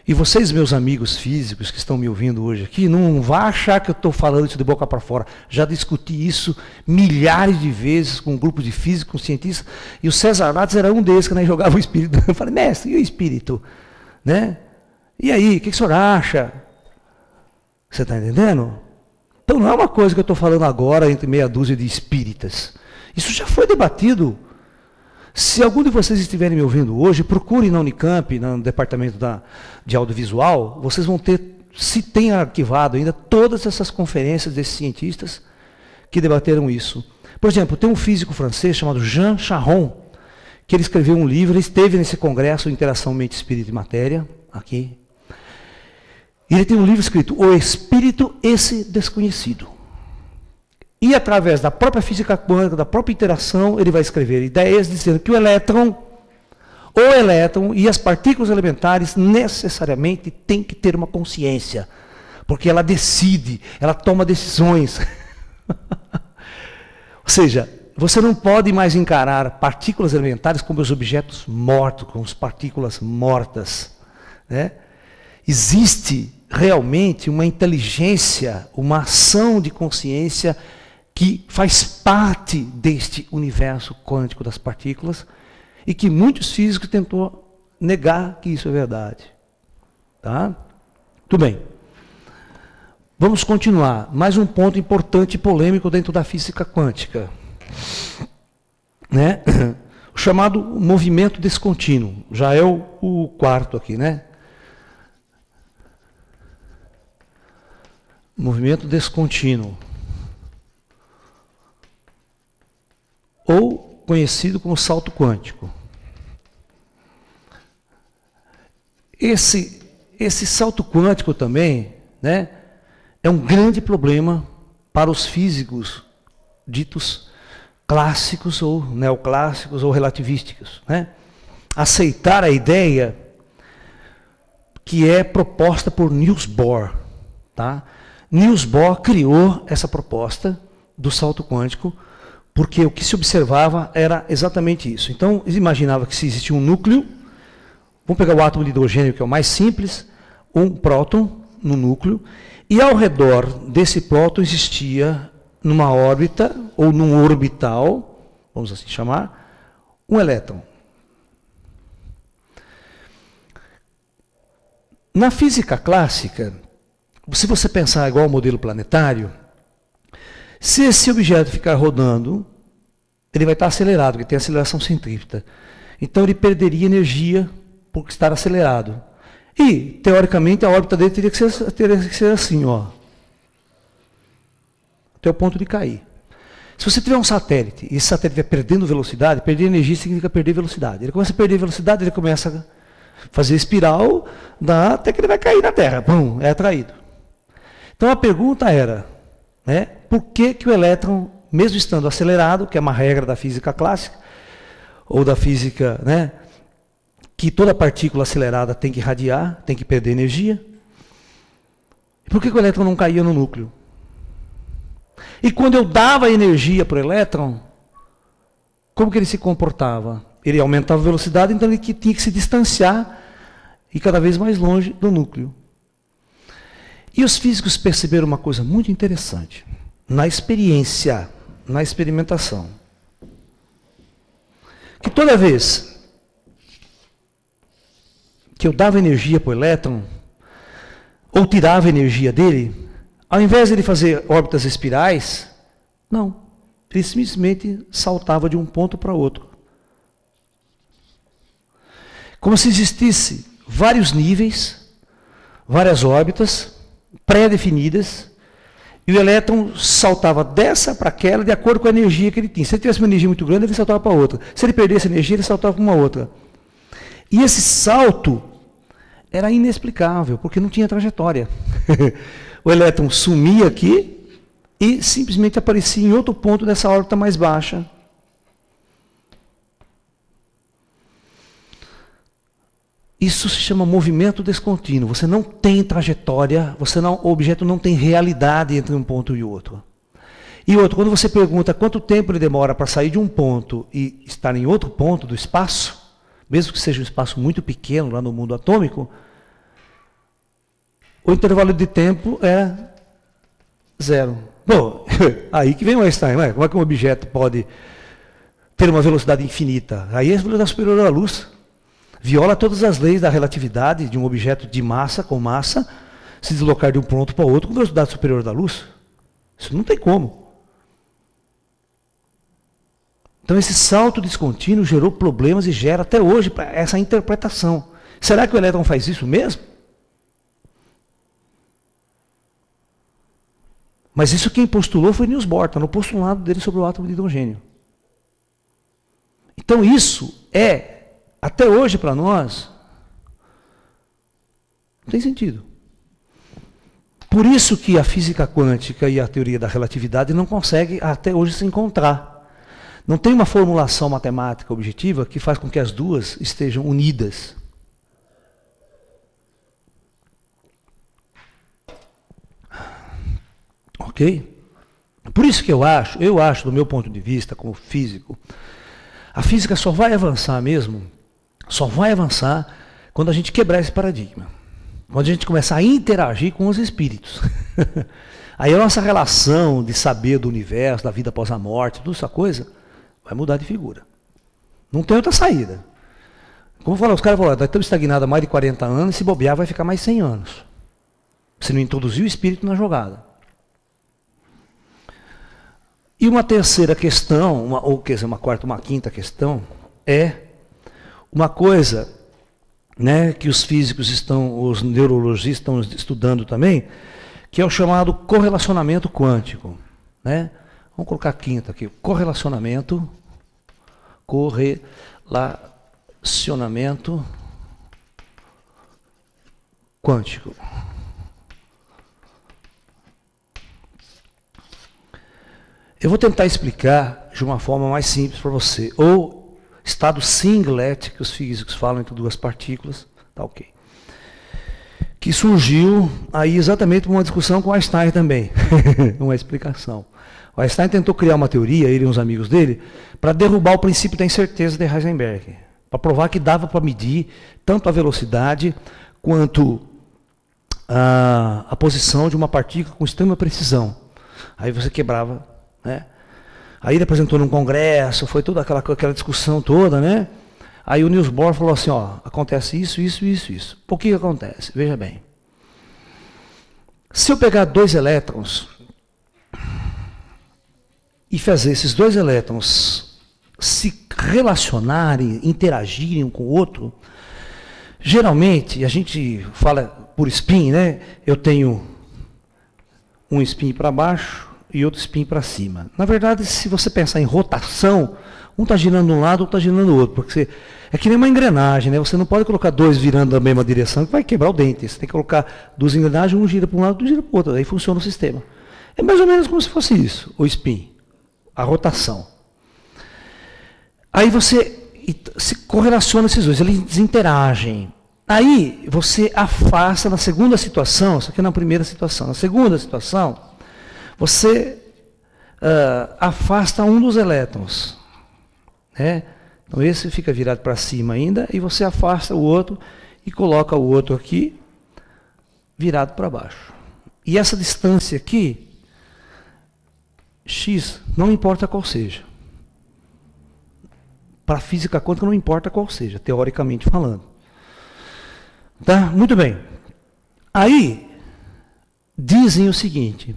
Speaker 1: E vocês, meus amigos físicos que estão me ouvindo hoje aqui, não vá achar que eu estou falando isso de boca para fora. Já discuti isso milhares de vezes com um grupo de físicos, com cientistas, e o César Lattes era um desses que jogava o espírito. Eu falei, mestre, e o espírito? Né? E aí, o que o senhor acha? Você está entendendo? Então não é uma coisa que eu estou falando agora entre meia dúzia de espíritas. Isso já foi debatido. Se algum de vocês estiverem me ouvindo hoje, procurem na Unicamp, no departamento de audiovisual, vocês vão ter, se tem arquivado ainda, todas essas conferências desses cientistas que debateram isso. Por exemplo, tem um físico francês chamado Jean Charron, que ele escreveu um livro, ele esteve nesse congresso Interação Mente, Espírito e Matéria, aqui. E ele tem um livro escrito, O Espírito, Esse Desconhecido. E através da própria física quântica, da própria interação, ele vai escrever ideias dizendo que o elétron e as partículas elementares necessariamente têm que ter uma consciência. Porque ela decide, ela toma decisões. Ou seja, você não pode mais encarar partículas elementares como os objetos mortos, como as partículas mortas. Né? Existe realmente uma inteligência, uma ação de consciência que faz parte deste universo quântico das partículas e que muitos físicos tentou negar que isso é verdade. Tá? Tudo bem. Vamos continuar. Mais um ponto importante e polêmico dentro da física quântica. Né? O chamado movimento descontínuo. Já é o quarto aqui, né? Movimento descontínuo. Ou conhecido como salto quântico. Esse salto quântico também, né, é um grande problema para os físicos ditos clássicos ou neoclássicos ou relativísticos. Né? Aceitar a ideia que é proposta por Niels Bohr. Tá? Niels Bohr criou essa proposta do salto quântico porque o que se observava era exatamente isso. Então, ele imaginava que se existia um núcleo, vamos pegar o átomo de hidrogênio, que é o mais simples, um próton no núcleo, e ao redor desse próton existia, numa órbita, ou num orbital, vamos assim chamar, um elétron. Na física clássica, se você pensar igual ao modelo planetário, se esse objeto ficar rodando, ele vai estar acelerado, porque tem aceleração centrípeta. Então ele perderia energia por estar acelerado. E, teoricamente, a órbita dele teria que ser assim, ó, até o ponto de cair. Se você tiver um satélite, e esse satélite vai perdendo velocidade, perder energia significa perder velocidade. Ele começa a perder velocidade, ele começa a fazer espiral, até que ele vai cair na Terra. Pum, é atraído. Então a pergunta era, né, por que o elétron, mesmo estando acelerado, que é uma regra da física clássica, ou da física, né, que toda partícula acelerada tem que irradiar, tem que perder energia. E por que o elétron não caía no núcleo? E quando eu dava energia para o elétron, como que ele se comportava? Ele aumentava a velocidade, então ele tinha que se distanciar e cada vez mais longe do núcleo. E os físicos perceberam uma coisa muito interessante. Na experiência, na experimentação, que toda vez que eu dava energia para o elétron, ou tirava energia dele, ao invés de ele fazer órbitas espirais, não. Ele simplesmente saltava de um ponto para outro. Como se existisse vários níveis, várias órbitas pré-definidas, e o elétron saltava dessa para aquela de acordo com a energia que ele tinha. Se ele tivesse uma energia muito grande, ele saltava para outra. Se ele perdesse energia, ele saltava para uma outra. E esse salto era inexplicável, porque não tinha trajetória. O elétron sumia aqui e simplesmente aparecia em outro ponto dessa órbita mais baixa. Isso se chama movimento descontínuo. Você não tem trajetória, o objeto não tem realidade entre um ponto e outro. E outro, quando você pergunta quanto tempo ele demora para sair de um ponto e estar em outro ponto do espaço, mesmo que seja um espaço muito pequeno lá no mundo atômico, o intervalo de tempo é zero. Bom, aí que vem o Einstein, né? Como é que um objeto pode ter uma velocidade infinita? Aí é a velocidade superior à luz. Viola todas as leis da relatividade de um objeto de massa com massa se deslocar de um ponto para outro com velocidade superior da luz. Isso não tem como. Então esse salto descontínuo gerou problemas e gera até hoje essa interpretação. Será que o elétron faz isso mesmo? Mas isso quem postulou foi Niels Bohr, está no postulado dele sobre o átomo de hidrogênio. Então isso até hoje para nós, não tem sentido. Por isso que a física quântica e a teoria da relatividade não conseguem até hoje se encontrar. Não tem uma formulação matemática objetiva que faz com que as duas estejam unidas. Ok? Por isso que eu acho, do meu ponto de vista, como físico, a física só vai avançar mesmo, só vai avançar quando a gente quebrar esse paradigma. Quando a gente começar a interagir com os espíritos. Aí a nossa relação de saber do universo, da vida após a morte, toda essa coisa, vai mudar de figura. Não tem outra saída. Como os caras falaram, nós estamos estagnados há mais de 40 anos, e se bobear vai ficar mais 100 anos. Se não introduzir o espírito na jogada. E uma terceira questão, uma quarta, uma quinta questão, é uma coisa, né, que os físicos os neurologistas estão estudando também, que é o chamado correlacionamento quântico. Né? Vamos colocar a quinta aqui, correlacionamento quântico. Eu vou tentar explicar de uma forma mais simples para você. Ou estado singlet, que os físicos falam entre duas partículas, tá ok. Que surgiu aí exatamente uma discussão com Einstein também. Uma explicação. O Einstein tentou criar uma teoria, ele e uns amigos dele, para derrubar o princípio da incerteza de Heisenberg. Para provar que dava para medir tanto a velocidade quanto a posição de uma partícula com extrema precisão. Aí você quebrava. Né? Aí ele apresentou num congresso, foi toda aquela discussão toda, né? Aí o Niels Bohr falou assim, ó, acontece isso, isso, isso, isso. Por que acontece? Veja bem. Se eu pegar dois elétrons e fazer esses dois elétrons se relacionarem, interagirem um com o outro, geralmente, a gente fala por spin, né? Eu tenho um spin para baixo e outro spin para cima. Na verdade, se você pensar em rotação, um está girando de um lado, outro está girando do outro. Porque é que nem uma engrenagem, né? Você não pode colocar dois virando na mesma direção, que vai quebrar o dente. Você tem que colocar duas engrenagens, um gira para um lado, outro gira para o outro. Aí funciona o sistema. É mais ou menos como se fosse isso, o spin, a rotação. Aí você e se correlaciona esses dois, eles interagem. Aí você afasta na segunda situação, isso aqui é na primeira situação. Na segunda situação, você afasta um dos elétrons. Né? Então esse fica virado para cima ainda, e você afasta o outro e coloca o outro aqui, virado para baixo. E essa distância aqui, x, não importa qual seja. Para a física quântica não importa qual seja, teoricamente falando. Tá? Muito bem. Aí, dizem o seguinte,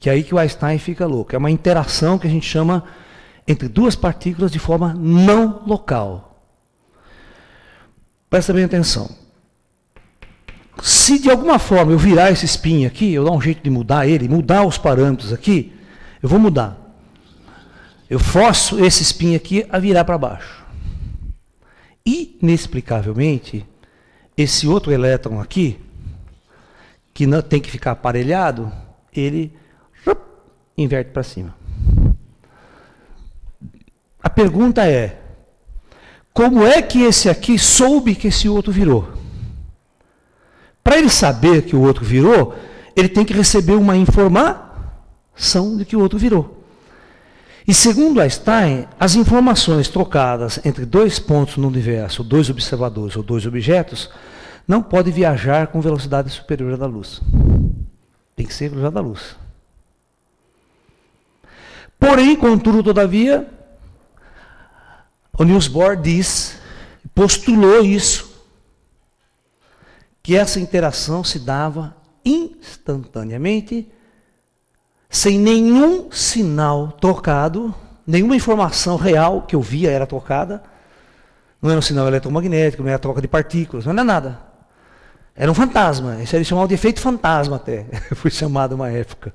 Speaker 1: que é aí que o Einstein fica louco, é uma interação que a gente chama entre duas partículas de forma não local. Presta bem atenção. Se de alguma forma eu virar esse spin aqui, eu dar um jeito de mudar ele, mudar os parâmetros aqui, eu vou mudar. Eu forço esse spin aqui a virar para baixo. Inexplicavelmente, esse outro elétron aqui, que não tem que ficar aparelhado, ele inverte para cima. A pergunta é, como é que esse aqui soube que esse outro virou? Para ele saber que o outro virou, ele tem que receber uma informação de que o outro virou. E segundo Einstein, as informações trocadas entre dois pontos no universo, dois observadores ou dois objetos, não podem viajar com velocidade superior à da luz. Tem que ser velocidade da luz. Porém, contudo, todavia, o Niels Bohr postulou isso, que essa interação se dava instantaneamente, sem nenhum sinal trocado, nenhuma informação real que eu via era trocada, não era um sinal eletromagnético, não era troca de partículas, não era nada. Era um fantasma, isso eles chamavam de efeito fantasma até, foi chamado uma época.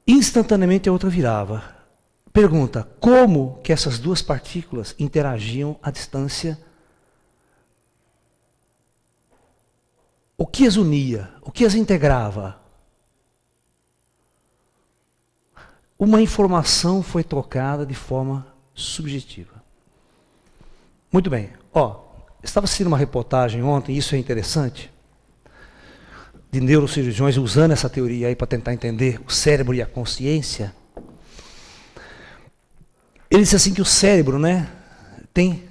Speaker 1: Instantaneamente a outra virava. Pergunta, como que essas duas partículas interagiam à distância? O que as unia? O que as integrava? Uma informação foi trocada de forma subjetiva. Muito bem. Estava assistindo uma reportagem ontem, isso é interessante, de neurocirurgiões usando essa teoria aí para tentar entender o cérebro e a consciência. Ele disse assim que o cérebro, né, tem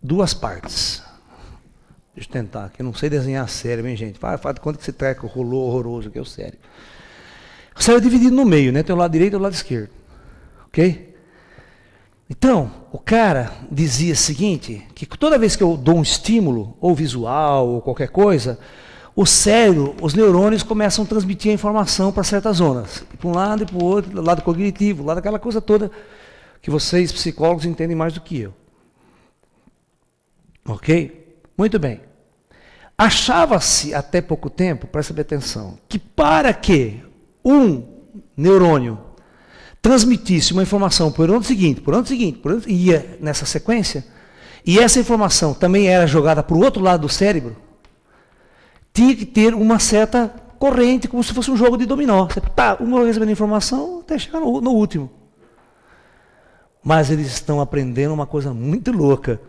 Speaker 1: duas partes. Deixa eu tentar, que eu não sei desenhar cérebro, hein, gente? Faz de conta que esse treco rolou horroroso que é o cérebro. O cérebro é dividido no meio, né? Tem o lado direito e o lado esquerdo. Ok? Então, o cara dizia o seguinte, que toda vez que eu dou um estímulo, ou visual, ou qualquer coisa, o cérebro, os neurônios começam a transmitir a informação para certas zonas. Para um lado e para o outro, lado cognitivo, lado daquela coisa toda que vocês, psicólogos, entendem mais do que eu. Ok? Muito bem. Achava-se até pouco tempo, presta bem atenção, que para que um neurônio transmitisse uma informação por ano seguinte, ia nessa sequência, e essa informação também era jogada para o outro lado do cérebro, tinha que ter uma certa corrente, como se fosse um jogo de dominó. Você uma recebendo informação até chegar no último. Mas eles estão aprendendo uma coisa muito louca,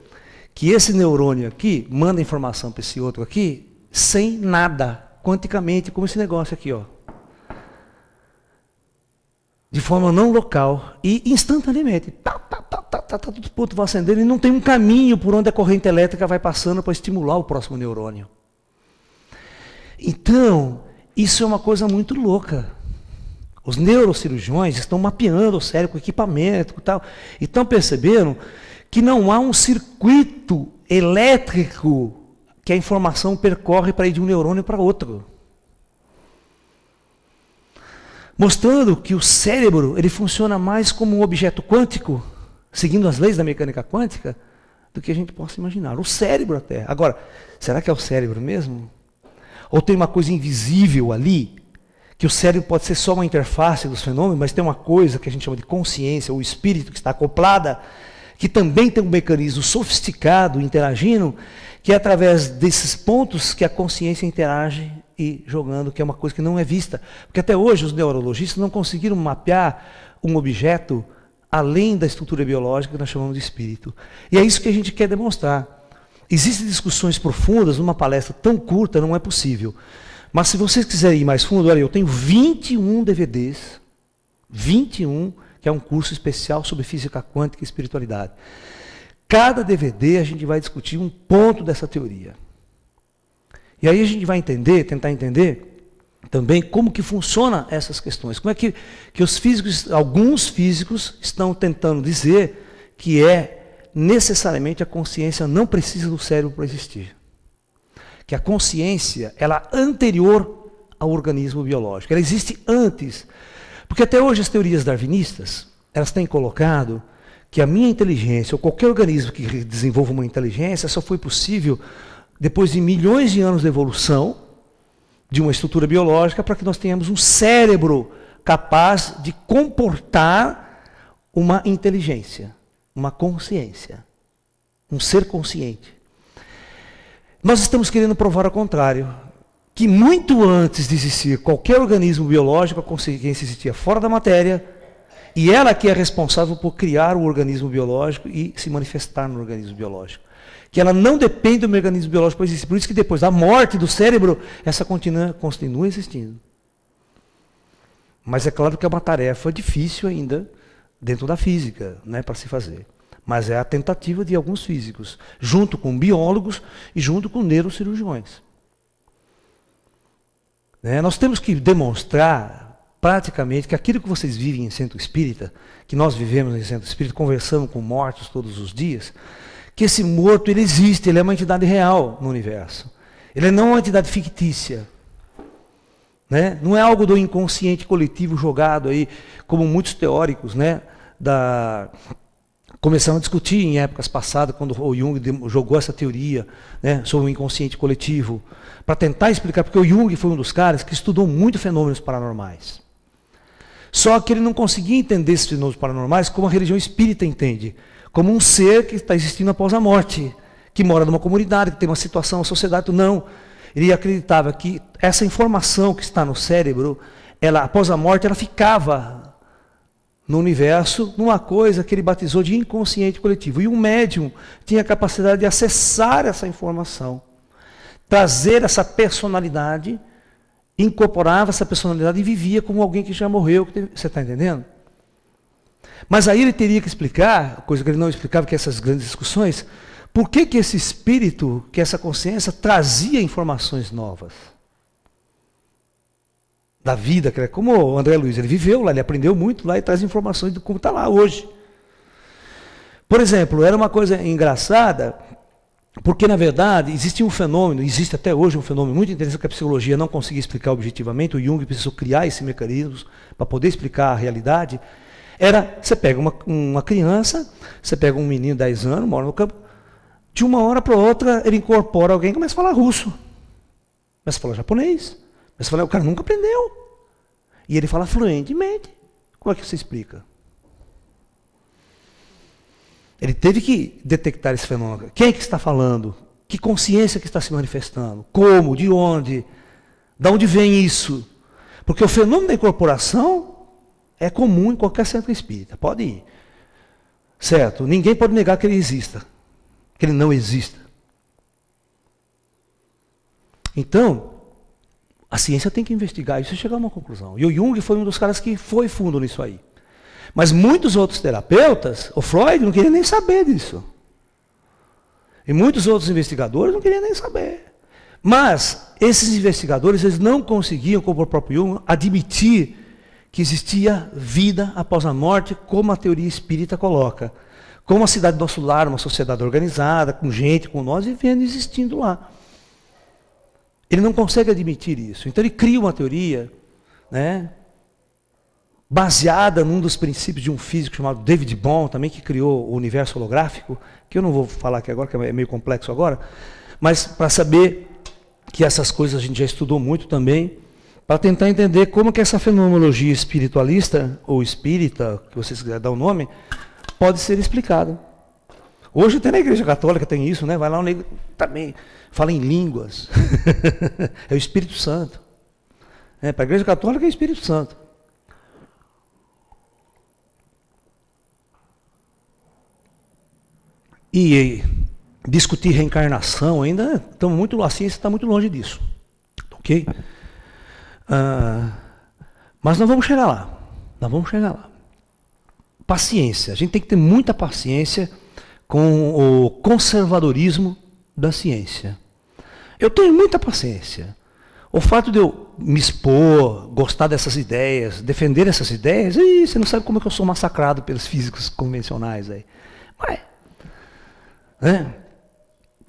Speaker 1: que esse neurônio aqui manda informação para esse outro aqui, sem nada, quanticamente, como esse negócio aqui, ó. De forma não local e instantaneamente. Todos os pontos vão acendendo e não tem um caminho por onde a corrente elétrica vai passando para estimular o próximo neurônio. Então, isso é uma coisa muito louca. Os neurocirurgiões estão mapeando o cérebro com equipamento e tal. E estão percebendo que não há um circuito elétrico que a informação percorre para ir de um neurônio para outro. Mostrando que o cérebro ele funciona mais como um objeto quântico, seguindo as leis da mecânica quântica, do que a gente possa imaginar. O cérebro até. Agora, será que é o cérebro mesmo? Ou tem uma coisa invisível ali, que o cérebro pode ser só uma interface dos fenômenos, mas tem uma coisa que a gente chama de consciência, ou espírito que está acoplada, que também tem um mecanismo sofisticado interagindo, que é através desses pontos que a consciência interage e jogando, que é uma coisa que não é vista. Porque até hoje os neurologistas não conseguiram mapear um objeto além da estrutura biológica que nós chamamos de espírito. E é isso que a gente quer demonstrar. Existem discussões profundas numa palestra tão curta, não é possível. Mas se vocês quiserem ir mais fundo, olha, eu tenho 21 DVDs, 21, que é um curso especial sobre física quântica e espiritualidade. Cada DVD a gente vai discutir um ponto dessa teoria. E aí a gente vai entender, tentar entender também como que funciona essas questões. Como é que os físicos, alguns físicos estão tentando dizer que necessariamente a consciência não precisa do cérebro para existir. Que a consciência, ela é anterior ao organismo biológico. Ela existe antes. Porque até hoje as teorias darwinistas, elas têm colocado que a minha inteligência, ou qualquer organismo que desenvolva uma inteligência, só foi possível depois de milhões de anos de evolução de uma estrutura biológica para que nós tenhamos um cérebro capaz de comportar uma inteligência, uma consciência, um ser consciente. Nós estamos querendo provar ao contrário, que muito antes de existir qualquer organismo biológico, a consciência existia fora da matéria, e ela que é responsável por criar o organismo biológico e se manifestar no organismo biológico. Que ela não depende do organismo biológico para existir. Por isso que depois da morte do cérebro, essa continua existindo. Mas é claro que é uma tarefa difícil ainda, dentro da física, né, para se fazer. Mas é a tentativa de alguns físicos, junto com biólogos e junto com neurocirurgiões. Nós temos que demonstrar praticamente que aquilo que vocês vivem em centro espírita, que nós vivemos em centro espírita, conversamos com mortos todos os dias, que esse morto ele existe, ele é uma entidade real no universo. Ele não é uma entidade fictícia. Né? Não é algo do inconsciente coletivo jogado aí, como muitos teóricos, né, começaram a discutir em épocas passadas, quando o Jung jogou essa teoria, né, sobre o inconsciente coletivo, para tentar explicar, porque o Jung foi um dos caras que estudou muito fenômenos paranormais. Só que ele não conseguia entender esses fenômenos paranormais como a religião espírita entende, como um ser que está existindo após a morte, que mora numa comunidade, que tem uma situação, uma sociedade. Não. Ele acreditava que essa informação que está no cérebro, ela, após a morte, ela ficava no universo, numa coisa que ele batizou de inconsciente coletivo. E o médium tinha a capacidade de acessar essa informação, trazer essa personalidade, incorporava essa personalidade e vivia como alguém que já morreu. Você está entendendo? Mas aí ele teria que explicar, coisa que ele não explicava, que essas grandes discussões, por que esse espírito, que essa consciência trazia informações novas da vida, que é como o André Luiz, ele viveu lá, ele aprendeu muito lá e traz informações de como está lá hoje. Por exemplo, era uma coisa engraçada, porque na verdade existia um fenômeno, existe até hoje um fenômeno muito interessante que a psicologia não conseguia explicar objetivamente, o Jung precisou criar esse mecanismo para poder explicar a realidade. Você pega uma criança, você pega um menino de 10 anos, mora no campo, de uma hora para outra ele incorpora alguém e começa a falar russo, começa a falar japonês, começa a falar, o cara nunca aprendeu. E ele fala fluentemente. Como é que você explica? Ele teve que detectar esse fenômeno. Quem é que está falando? Que consciência que está se manifestando? Como? De onde? De onde vem isso? Porque o fenômeno da incorporação é comum em qualquer centro espírita. Pode ir. Certo? Ninguém pode negar que ele exista. Que ele não exista. Então, a ciência tem que investigar isso e chegar a uma conclusão. E o Jung foi um dos caras que foi fundo nisso aí. Mas muitos outros terapeutas, o Freud não queria nem saber disso. E muitos outros investigadores não queriam nem saber. Mas esses investigadores, eles não conseguiam, como o próprio Jung, admitir que existia vida após a morte, como a teoria espírita coloca. Como a cidade do nosso lar, uma sociedade organizada, com gente, com nós, vivendo e existindo lá. Ele não consegue admitir isso. Então ele cria uma teoria, né, baseada num dos princípios de um físico chamado David Bohm, também que criou o universo holográfico, que eu não vou falar aqui agora, que é meio complexo agora, mas para saber que essas coisas a gente já estudou muito também, para tentar entender como que essa fenomenologia espiritualista, ou espírita, que vocês quiserem dar o nome, pode ser explicada. Hoje até na Igreja Católica tem isso, né? Vai lá um negro também fala em línguas. É o Espírito Santo. Para a Igreja Católica é o Espírito Santo. E discutir reencarnação ainda, a ciência está muito longe disso. Ok? Mas nós vamos chegar lá. Paciência. A gente tem que ter muita paciência com o conservadorismo da ciência. Eu tenho muita paciência. O fato de eu me expor, gostar dessas ideias, defender essas ideias, você não sabe como é que eu sou massacrado pelos físicos convencionais aí. Mas,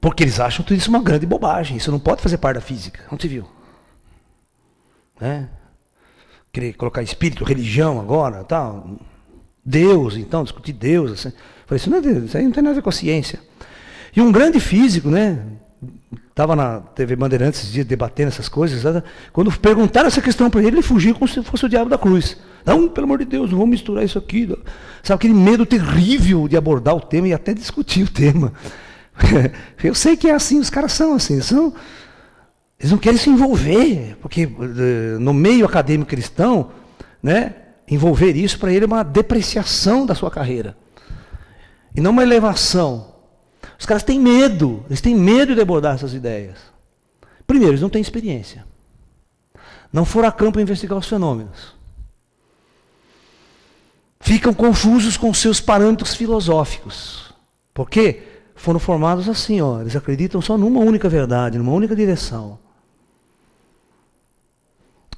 Speaker 1: porque eles acham tudo isso uma grande bobagem. Isso não pode fazer parte da física. Não te viu? Querer colocar espírito, religião agora, tal. Deus, então, discutir Deus. Assim. Falei, isso aí não tem nada a ver com a ciência. E um grande físico, estava na TV Bandeirantes esses dias debatendo essas coisas. Quando perguntaram essa questão para ele fugiu como se fosse o diabo da cruz. Não, pelo amor de Deus, não vamos misturar isso aqui. Sabe, aquele medo terrível de abordar o tema e até discutir o tema. Eu sei que é assim, os caras são assim. Eles não querem se envolver, porque no meio acadêmico cristão, envolver isso para ele é uma depreciação da sua carreira. E não uma elevação. Os caras têm medo, eles têm medo de abordar essas ideias. Primeiro, eles não têm experiência. Não foram a campo investigar os fenômenos. Ficam confusos com seus parâmetros filosóficos. Por quê? Foram formados assim, eles acreditam só numa única verdade, numa única direção.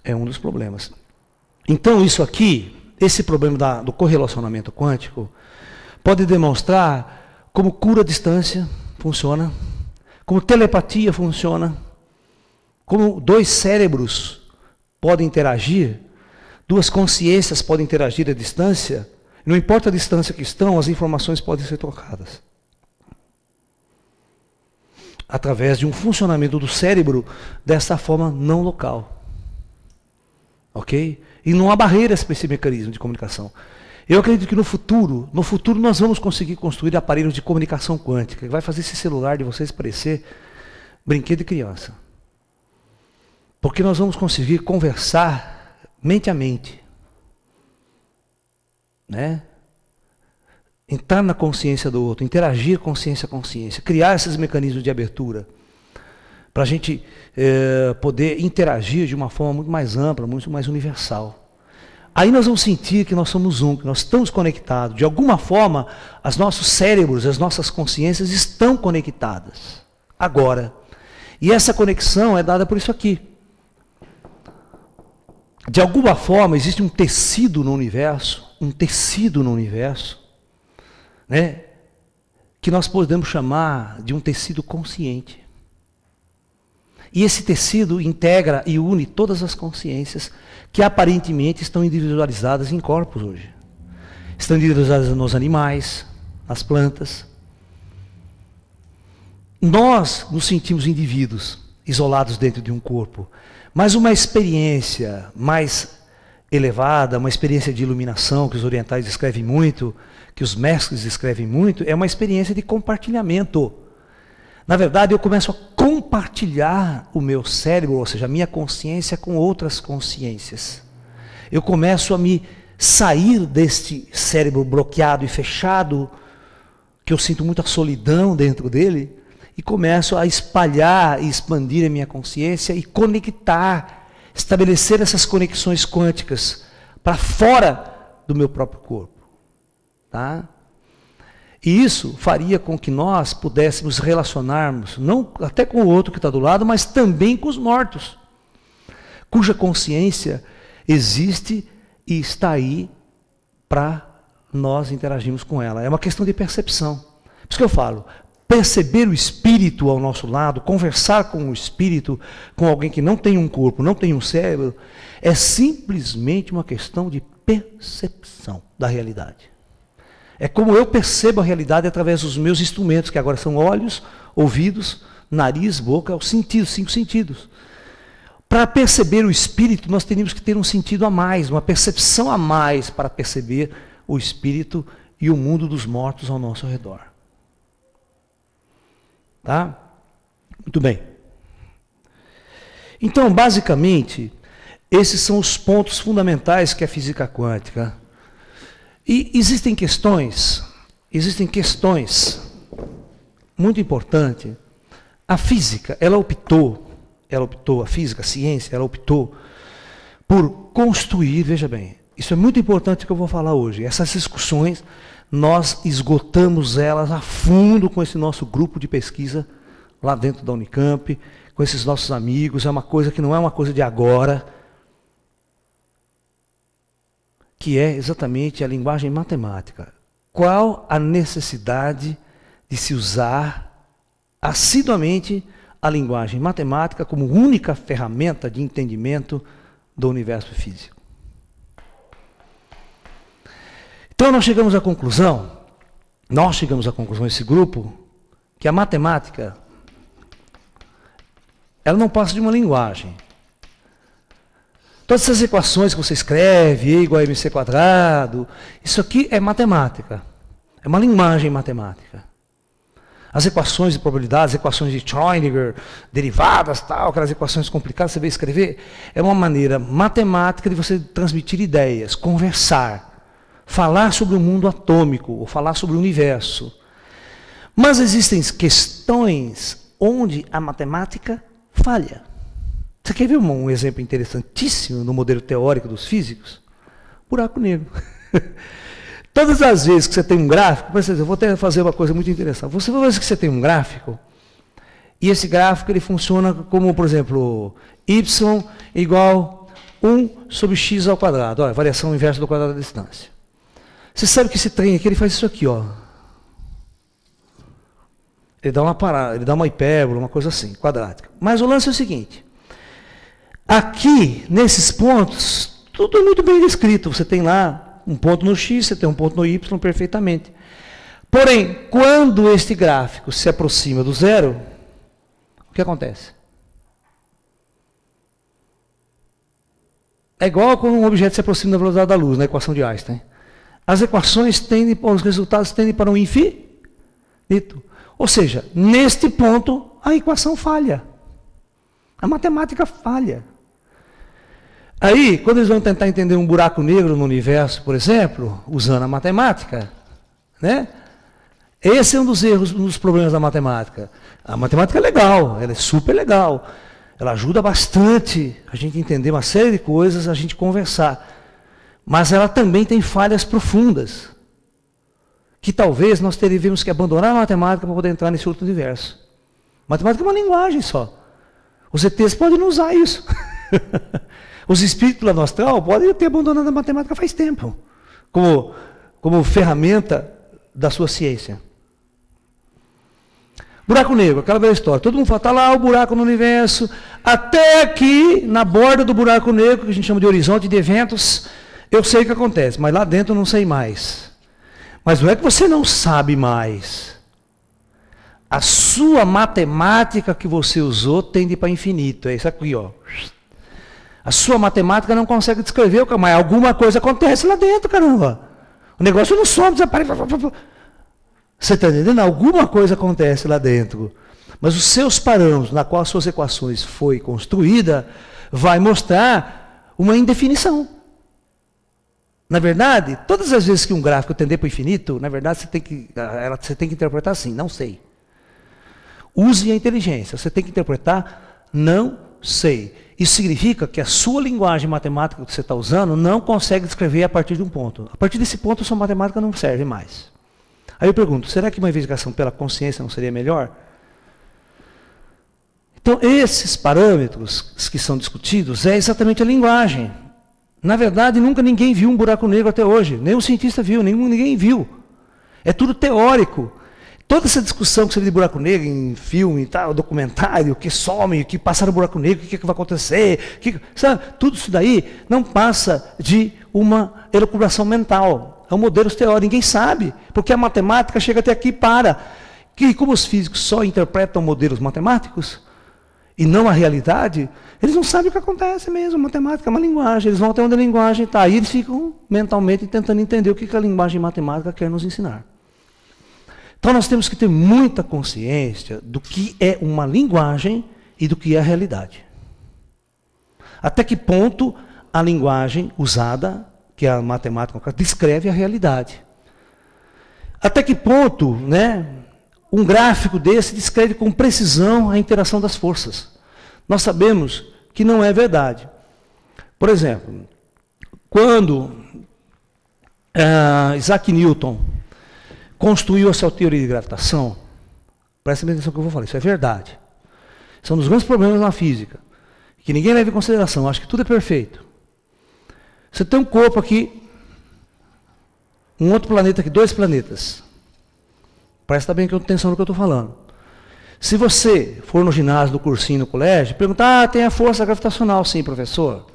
Speaker 1: É um dos problemas. Então, isso aqui, esse problema do correlacionamento quântico, pode demonstrar como cura à distância funciona, como telepatia funciona, como dois cérebros podem interagir, duas consciências podem interagir à distância, não importa a distância que estão, as informações podem ser trocadas. Através de um funcionamento do cérebro dessa forma não local. Ok? E não há barreiras para esse mecanismo de comunicação. Eu acredito que no futuro nós vamos conseguir construir aparelhos de comunicação quântica, que vai fazer esse celular de vocês parecer brinquedo de criança. Porque nós vamos conseguir conversar mente a mente. Entrar na consciência do outro, interagir consciência a consciência, criar esses mecanismos de abertura, para a gente poder interagir de uma forma muito mais ampla, muito mais universal. Aí nós vamos sentir que nós somos um, que nós estamos conectados. De alguma forma, os nossos cérebros, as nossas consciências estão conectadas. Agora. E essa conexão é dada por isso aqui. De alguma forma, existe um tecido no universo, que nós podemos chamar de um tecido consciente. E esse tecido integra e une todas as consciências que aparentemente estão individualizadas em corpos hoje. Estão individualizadas nos animais, nas plantas. Nós nos sentimos indivíduos, isolados dentro de um corpo. Mas uma experiência mais elevada, uma experiência de iluminação, que os orientais descrevem muito, que os mestres descrevem muito, é uma experiência de compartilhamento. Na verdade, eu começo a compartilhar o meu cérebro, ou seja, a minha consciência com outras consciências. Eu começo a me sair deste cérebro bloqueado e fechado, que eu sinto muita solidão dentro dele, e começo a espalhar e expandir a minha consciência e conectar, estabelecer essas conexões quânticas para fora do meu próprio corpo. Tá? E isso faria com que nós pudéssemos relacionarmos, não até com o outro que está do lado, mas também com os mortos, cuja consciência existe e está aí para nós interagirmos com ela. É uma questão de percepção. Por isso que eu falo, perceber o espírito ao nosso lado, conversar com o espírito, com alguém que não tem um corpo, não tem um cérebro, é simplesmente uma questão de percepção da realidade. É como eu percebo a realidade através dos meus instrumentos, que agora são olhos, ouvidos, nariz, boca, os sentidos, 5 sentidos. Para perceber o espírito, nós teríamos que ter um sentido a mais, uma percepção a mais para perceber o espírito e o mundo dos mortos ao nosso redor. Tá? Muito bem. Então, basicamente, esses são os pontos fundamentais que é a física quântica. E existem questões muito importante. A física, ela optou, a física, a ciência, ela optou por construir, veja bem, isso é muito importante que eu vou falar hoje. Essas discussões, nós esgotamos elas a fundo com esse nosso grupo de pesquisa lá dentro da Unicamp, com esses nossos amigos, é uma coisa que não é uma coisa de agora, que é exatamente a linguagem matemática. Qual a necessidade de se usar assiduamente a linguagem matemática como única ferramenta de entendimento do universo físico? Então nós chegamos à conclusão, esse grupo, que a matemática, ela não passa de uma linguagem. Todas essas equações que você escreve, E igual a mc², isso aqui é matemática. É uma linguagem matemática. As equações de probabilidades, equações de Schrödinger, derivadas, tal, aquelas equações complicadas que você vê escrever, é uma maneira matemática de você transmitir ideias, conversar, falar sobre o mundo atômico, ou falar sobre o universo. Mas existem questões onde a matemática falha. Você quer ver um exemplo interessantíssimo no modelo teórico dos físicos? Buraco negro. Todas as vezes que você tem um gráfico, por exemplo, eu vou até fazer uma coisa muito interessante. Você vai ver que você tem um gráfico, e esse gráfico ele funciona como, por exemplo, y igual 1 sobre x ao quadrado. Olha, variação inversa do quadrado da distância. Você sabe que esse trem aqui ele faz isso aqui, ó. Ele dá uma parada, ele dá uma hipérbole, uma coisa assim, quadrática. Mas o lance é o seguinte. Aqui, nesses pontos, tudo é muito bem descrito. Você tem lá um ponto no x, você tem um ponto no y perfeitamente. Porém, quando este gráfico se aproxima do zero, o que acontece? É igual quando um objeto se aproxima da velocidade da luz, na equação de Einstein. As equações tendem, os resultados tendem para um infinito. Ou seja, neste ponto, a equação falha. A matemática falha. Aí, quando eles vão tentar entender um buraco negro no universo, por exemplo, usando a matemática, né? Esse é um dos erros, um dos problemas da matemática. A matemática é legal, ela é super legal. Ela ajuda bastante a gente entender uma série de coisas, a gente conversar. Mas ela também tem falhas profundas, que talvez nós teríamos que abandonar a matemática para poder entrar nesse outro universo. Matemática é uma linguagem só. Os ETs podem não usar isso. Os espíritos lá no astral podem ter abandonado a matemática faz tempo, como ferramenta da sua ciência. Buraco negro, aquela velha história. Todo mundo fala, está lá o buraco no universo, até aqui, na borda do buraco negro, que a gente chama de horizonte de eventos, eu sei o que acontece, mas lá dentro eu não sei mais. Mas não é que você não sabe mais. A sua matemática que você usou tende para infinito. É isso aqui, ó. A sua matemática não consegue descrever, mas alguma coisa acontece lá dentro, caramba. O negócio não some, desaparece. Você está entendendo? Alguma coisa acontece lá dentro. Mas os seus parâmetros, na qual as suas equações foi construída, vai mostrar uma indefinição. Na verdade, todas as vezes que um gráfico tender para o infinito, na verdade você tem que interpretar assim, não sei. Use a inteligência, você tem que interpretar não sei. Isso significa que a sua linguagem matemática que você está usando não consegue descrever a partir de um ponto. A partir desse ponto, a sua matemática não serve mais. Aí eu pergunto, será que uma investigação pela consciência não seria melhor? Então, esses parâmetros que são discutidos é exatamente a linguagem. Na verdade, nunca ninguém viu um buraco negro até hoje. Nenhum cientista viu, ninguém viu. É tudo teórico. Toda essa discussão que você vê de buraco negro em filme, tal, documentário, o que some, o que passa no buraco negro, o que vai acontecer, sabe? Tudo isso daí não passa de uma elucubração mental. É um modelo teórico, ninguém sabe, porque a matemática chega até aqui e para. E como os físicos só interpretam modelos matemáticos e não a realidade, eles não sabem o que acontece mesmo. A matemática é uma linguagem, eles vão até onde a linguagem está. E eles ficam mentalmente tentando entender o que a linguagem matemática quer nos ensinar. Então nós temos que ter muita consciência do que é uma linguagem e do que é a realidade. Até que ponto a linguagem usada, que é a matemática, descreve a realidade. Até que ponto, né, um gráfico desse descreve com precisão a interação das forças. Nós sabemos que não é verdade. Por exemplo, quando Isaac Newton construiu a sua teoria de gravitação, presta atenção no que eu vou falar, isso é verdade. São um dos grandes problemas na física, que ninguém leva em consideração, acho que tudo é perfeito. Você tem um corpo aqui, um outro planeta aqui, 2 planetas. Presta bem atenção no que eu estou falando. Se você for no ginásio, no cursinho, no colégio, perguntar, tem a força gravitacional? Sim, professor.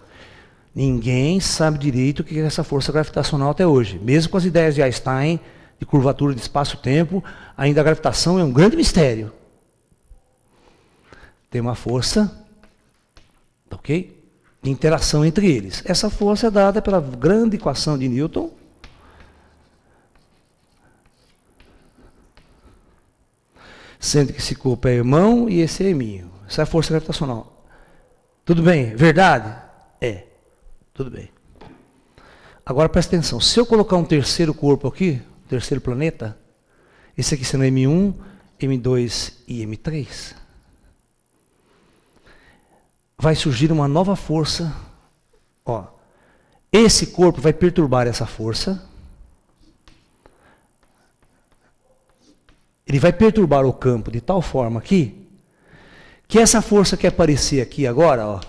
Speaker 1: Ninguém sabe direito o que é essa força gravitacional até hoje. Mesmo com as ideias de Einstein, de curvatura de espaço-tempo, ainda a gravitação é um grande mistério. Tem uma força, ok? De interação entre eles. Essa força é dada pela grande equação de Newton. Sendo que esse corpo é irmão e esse é irmão. Essa é a força gravitacional. Tudo bem? Verdade? É. Tudo bem. Agora presta atenção. Se eu colocar um terceiro corpo aqui, um terceiro planeta, esse aqui sendo M1, M2 e M3, vai surgir uma nova força. Ó, esse corpo vai perturbar essa força. Ele vai perturbar o campo de tal forma aqui, que essa força que aparecer aqui agora, ó,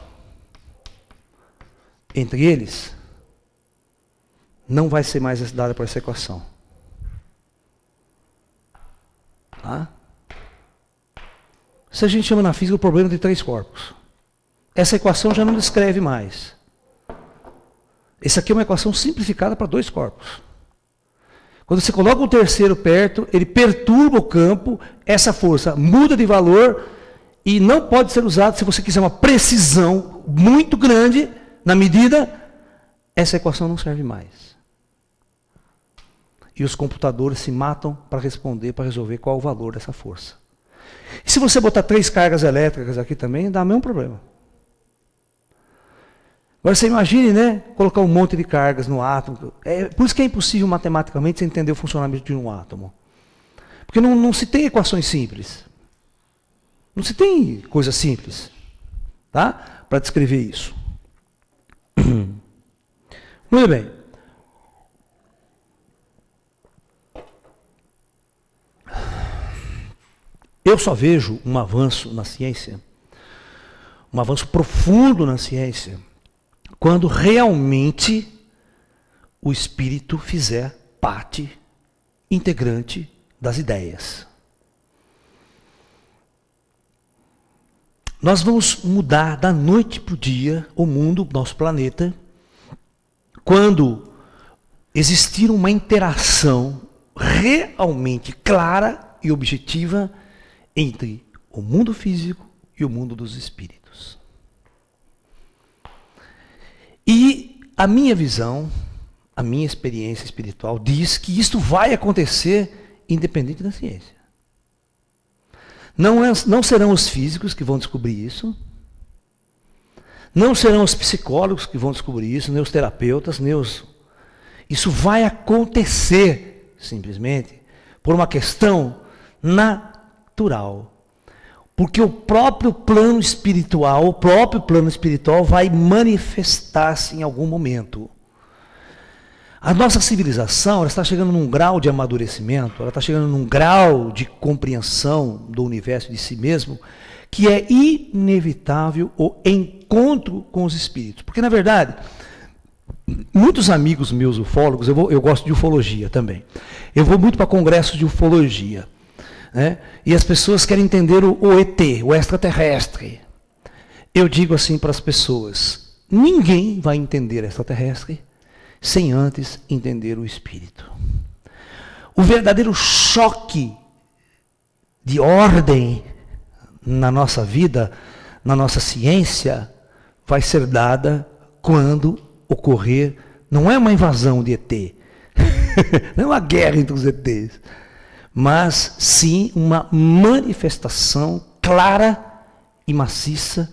Speaker 1: entre eles, não vai ser mais dada por essa equação. Tá? Isso a gente chama na física o problema de 3 corpos. Essa equação já não descreve mais. Essa aqui é uma equação simplificada para 2 corpos. Quando você coloca um terceiro perto, ele perturba o campo, essa força muda de valor e não pode ser usada se você quiser uma precisão muito grande na medida, essa equação não serve mais. E os computadores se matam para responder, para resolver qual o valor dessa força. E se você botar 3 cargas elétricas aqui também, dá o mesmo problema. Agora você imagine, né, colocar um monte de cargas no átomo. Por isso que é impossível matematicamente você entender o funcionamento de um átomo. Porque não se tem equações simples. Não se tem coisa simples, tá? Para descrever isso. Muito bem. Eu só vejo um avanço na ciência, um avanço profundo na ciência, quando realmente o espírito fizer parte integrante das ideias. Nós vamos mudar da noite para o dia o mundo, nosso planeta, quando existir uma interação realmente clara e objetiva entre o mundo físico e o mundo dos espíritos. E a minha visão, a minha experiência espiritual diz que isto vai acontecer independente da ciência. Não serão os físicos que vão descobrir isso, não serão os psicólogos que vão descobrir isso, nem os terapeutas, nem os... Isso vai acontecer, simplesmente, por uma questão natural. Porque o próprio plano espiritual vai manifestar-se em algum momento. A nossa civilização, ela está chegando num grau de amadurecimento, ela está chegando num grau de compreensão do universo de si mesmo, que é inevitável o encontro com os espíritos. Porque, na verdade, muitos amigos meus ufólogos, eu gosto de ufologia também, eu vou muito para congressos de ufologia, né? E as pessoas querem entender o ET, o extraterrestre. Eu digo assim para as pessoas, ninguém vai entender extraterrestre sem antes entender o espírito. O verdadeiro choque de ordem na nossa vida, na nossa ciência, vai ser dada quando ocorrer, não é uma invasão de ET, não é uma guerra entre os ETs, mas sim uma manifestação clara e maciça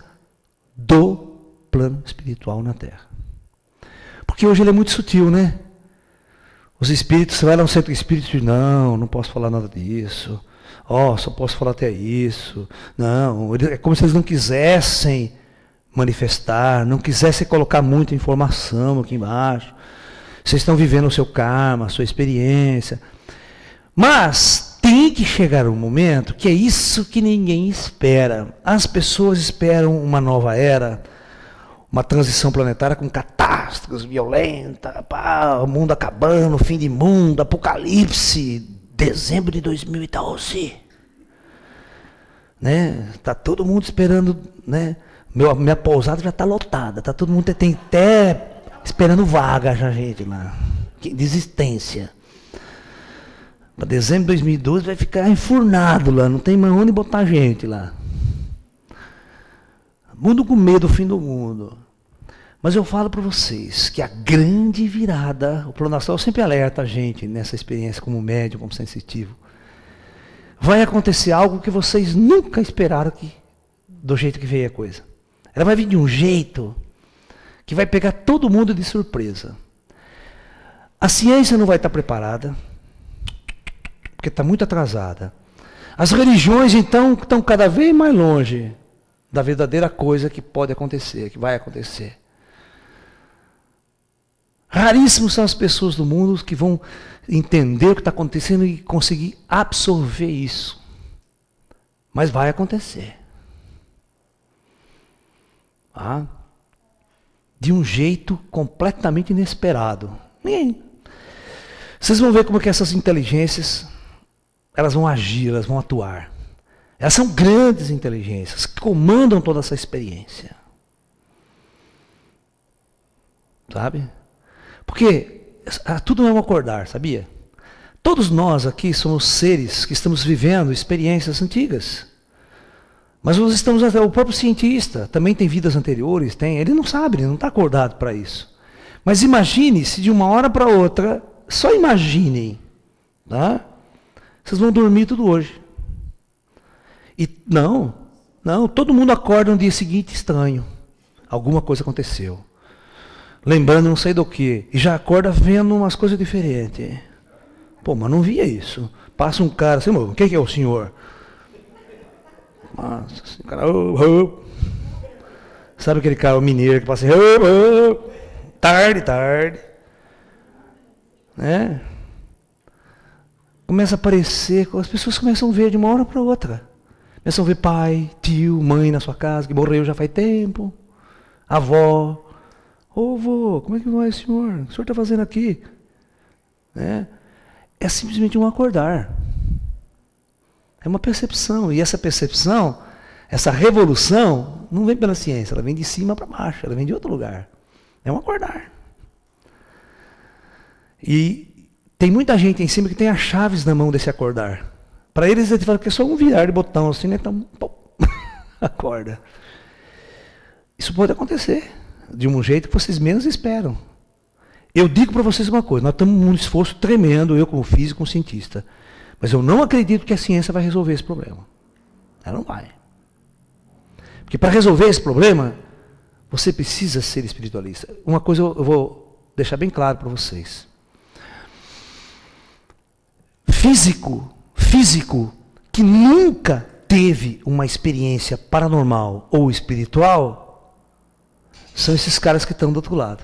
Speaker 1: do plano espiritual na Terra. Porque hoje ele é muito sutil, né? Os espíritos, você vai lá no centro espírita e diz, não posso falar nada disso. Só posso falar até isso. Não, é como se eles não quisessem manifestar, não quisessem colocar muita informação aqui embaixo. Vocês estão vivendo o seu karma, a sua experiência. Mas tem que chegar um momento que é isso que ninguém espera. As pessoas esperam uma nova era, uma transição planetária com catástrofes violentas, o mundo acabando, fim de mundo, apocalipse, dezembro de 2012. Né? Tá todo mundo esperando, né? Minha pousada já está lotada, tá todo mundo tem até esperando vaga já, gente, lá. Que desistência. Para dezembro de 2012 vai ficar enfurnado lá, não tem mais onde botar gente lá. Mundo com medo do fim do mundo. Mas eu falo para vocês que a grande virada, o plano astral sempre alerta a gente nessa experiência como médium, como sensitivo. Vai acontecer algo que vocês nunca esperaram do jeito que veio a coisa. Ela vai vir de um jeito que vai pegar todo mundo de surpresa. A ciência não vai estar preparada, porque está muito atrasada. As religiões, então, estão cada vez mais longe da verdadeira coisa que pode acontecer, que vai acontecer. Raríssimos são as pessoas do mundo que vão entender o que está acontecendo e conseguir absorver isso. Mas vai acontecer. De um jeito completamente inesperado. Vocês vão ver como que essas inteligências, elas vão agir, elas vão atuar. Elas são grandes inteligências, que comandam toda essa experiência. Sabe? Porque tudo é um acordar, sabia? Todos nós aqui somos seres que estamos vivendo experiências antigas. Mas nós estamos até, o próprio cientista também tem vidas anteriores, ele não sabe, ele não está acordado para isso. Mas imagine se de uma hora para outra, só imaginem, tá? Vocês vão dormir tudo hoje. E não, todo mundo acorda no dia seguinte estranho. Alguma coisa aconteceu. Lembrando não sei do que. E já acorda vendo umas coisas diferentes. Pô, mas não via isso. Passa um cara assim, o que é o senhor? Nossa, esse cara, sabe aquele cara mineiro que passa assim, tarde, né? Começa a aparecer, as pessoas começam a ver de uma hora para outra. Começam a ver pai, tio, mãe na sua casa, que morreu já faz tempo, avó. Vô, como é que vai, senhor? O que o senhor está fazendo aqui? É simplesmente um acordar. É uma percepção. E essa percepção, essa revolução, não vem pela ciência, ela vem de cima para baixo, ela vem de outro lugar. É um acordar. E tem muita gente em cima que tem as chaves na mão desse acordar. Para eles falam que é só um virar de botão assim, né? Então, acorda. Isso pode acontecer de um jeito que vocês menos esperam. Eu digo para vocês uma coisa, nós estamos num esforço tremendo, eu como físico, como cientista. Mas eu não acredito que a ciência vai resolver esse problema. Ela não vai. Porque para resolver esse problema, você precisa ser espiritualista. Uma coisa eu vou deixar bem claro para vocês. Físico que nunca teve uma experiência paranormal ou espiritual, são esses caras que estão do outro lado.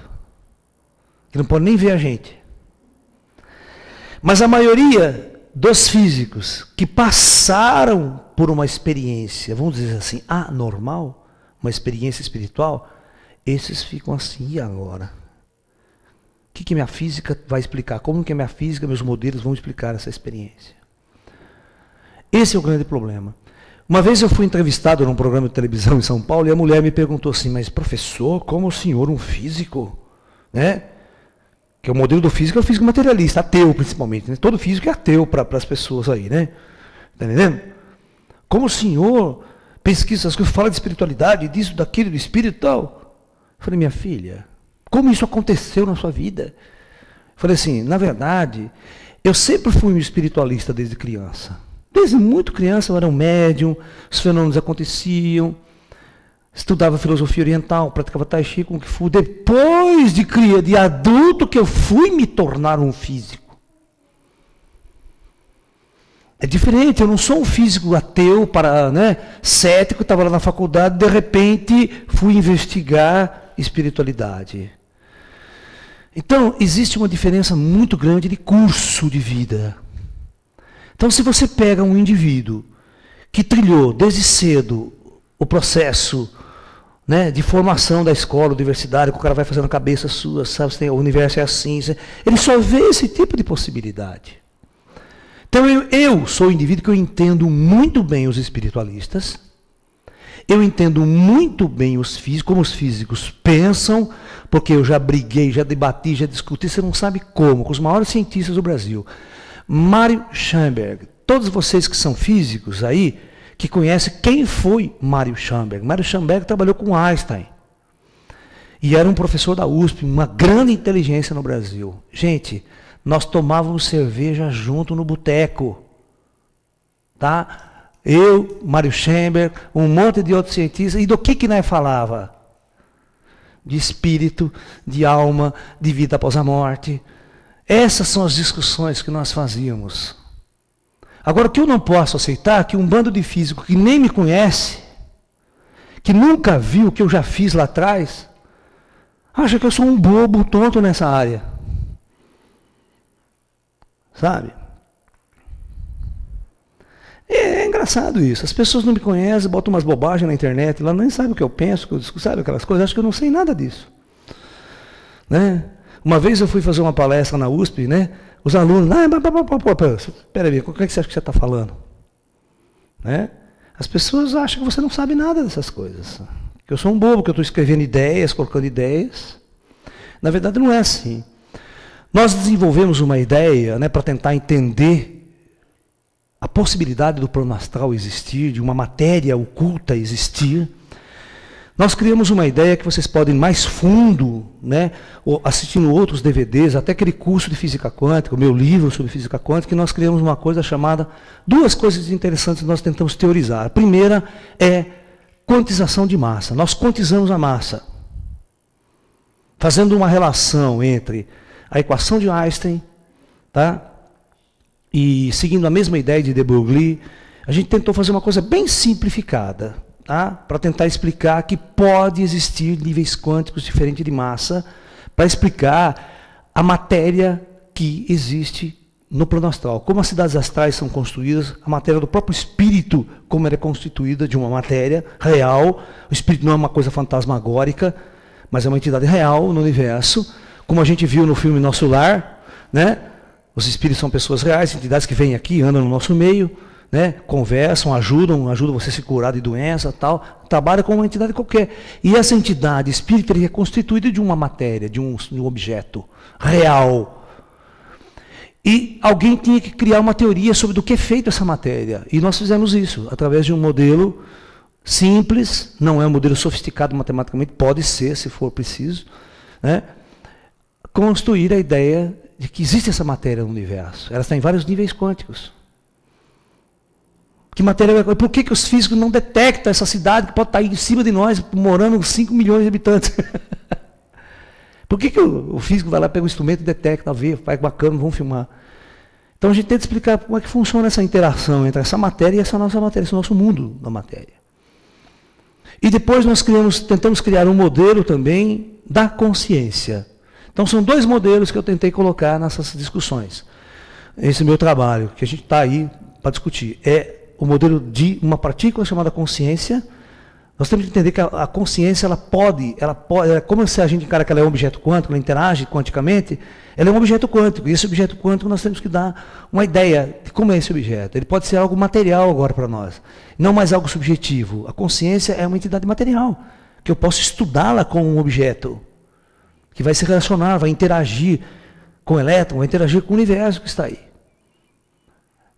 Speaker 1: Que não podem nem ver a gente. Mas a maioria dos físicos que passaram por uma experiência, vamos dizer assim, anormal, uma experiência espiritual, esses ficam assim, e agora? O que minha física vai explicar? Como que a minha física, meus modelos vão explicar essa experiência? Esse é o grande problema. Uma vez eu fui entrevistado num programa de televisão em São Paulo e a mulher me perguntou assim, mas professor, como o senhor, um físico, né? Que o modelo do físico é o físico materialista, ateu principalmente. Né? Todo físico é ateu para as pessoas aí, né? Está entendendo? Como o senhor pesquisa as coisas, fala de espiritualidade, disso, daquilo, do espírito e tal. Eu falei, minha filha, como isso aconteceu na sua vida? Eu falei assim, na verdade, eu sempre fui um espiritualista desde criança. Desde muito criança eu era um médium, os fenômenos aconteciam. Estudava filosofia oriental, praticava tai chi, Kung Fu. Depois de adulto que eu fui me tornar um físico. É diferente, eu não sou um físico ateu, cético, estava lá na faculdade, de repente fui investigar espiritualidade. Então, existe uma diferença muito grande de curso de vida. Então, se você pega um indivíduo que trilhou desde cedo o processo de formação da escola, universidade, que o cara vai fazendo a cabeça sua, sabe, o universo é assim, ele só vê esse tipo de possibilidade. Então eu sou o indivíduo que eu entendo muito bem os espiritualistas, eu entendo muito bem os físicos, como os físicos pensam, porque eu já briguei, já debati, já discuti, você não sabe como, com os maiores cientistas do Brasil. Mário Schamberg, todos vocês que são físicos aí, que conhecem quem foi Mário Schamberg. Mário Schamberg trabalhou com Einstein. E era um professor da USP, uma grande inteligência no Brasil. Gente, nós tomávamos cerveja junto no boteco. Tá? Eu, Mário Schamberg, um monte de outros cientistas. E do que nós falava? De espírito, de alma, de vida após a morte. Essas são as discussões que nós fazíamos. Agora, o que eu não posso aceitar é que um bando de físicos que nem me conhece, que nunca viu o que eu já fiz lá atrás, acha que eu sou um bobo tonto nessa área. Sabe? É engraçado isso. As pessoas não me conhecem, botam umas bobagens na internet, lá nem sabem o que eu penso, o que eu discuto, sabe aquelas coisas, acho que eu não sei nada disso. Uma vez eu fui fazer uma palestra na USP, os alunos, espera aí, o que você acha que você está falando? As pessoas acham que você não sabe nada dessas coisas. Que eu sou um bobo, que eu estou escrevendo ideias, colocando ideias. Na verdade não é assim. Nós desenvolvemos uma ideia para tentar entender a possibilidade do plano astral existir, de uma matéria oculta existir. Nós criamos uma ideia que vocês podem ir mais fundo, assistindo outros DVDs, até aquele curso de física quântica, o meu livro sobre física quântica, que nós criamos uma coisa chamada, duas coisas interessantes que nós tentamos teorizar. A primeira é quantização de massa. Nós quantizamos a massa, fazendo uma relação entre a equação de Einstein, e seguindo a mesma ideia de de Broglie, a gente tentou fazer uma coisa bem simplificada, para tentar explicar que pode existir níveis quânticos diferentes de massa, para explicar a matéria que existe no plano astral. Como as cidades astrais são construídas, a matéria do próprio espírito, como ela é constituída de uma matéria real. O espírito não é uma coisa fantasmagórica, mas é uma entidade real no universo. Como a gente viu no filme Nosso Lar, os espíritos são pessoas reais, entidades que vêm aqui, andam no nosso meio, conversam, ajudam você a se curar de doença, trabalha com uma entidade qualquer. E essa entidade espírita é constituída de uma matéria, de um objeto real. E alguém tinha que criar uma teoria sobre do que é feita essa matéria. E nós fizemos isso, através de um modelo simples, não é um modelo sofisticado matematicamente, pode ser, se for preciso, construir a ideia de que existe essa matéria no universo. Ela está em vários níveis quânticos. Que matéria? Por que os físicos não detectam essa cidade que pode estar aí em cima de nós, morando 5 milhões de habitantes? Por que o físico vai lá, pega um instrumento e detecta, vê, vai com a câmera, vamos filmar? Então a gente tenta explicar como é que funciona essa interação entre essa matéria e essa nossa matéria, esse nosso mundo da matéria. E depois nós tentamos criar um modelo também da consciência. Então são dois modelos que eu tentei colocar nessas discussões. Esse meu trabalho, que a gente está aí para discutir, é o modelo de uma partícula chamada consciência. Nós temos que entender que a consciência, ela pode, como se a gente encara que ela é um objeto quântico, ela interage quanticamente, ela é um objeto quântico. E esse objeto quântico nós temos que dar uma ideia de como é esse objeto. Ele pode ser algo material agora para nós, não mais algo subjetivo. A consciência é uma entidade material, que eu posso estudá-la como um objeto, que vai se relacionar, vai interagir com o elétron, vai interagir com o universo que está aí.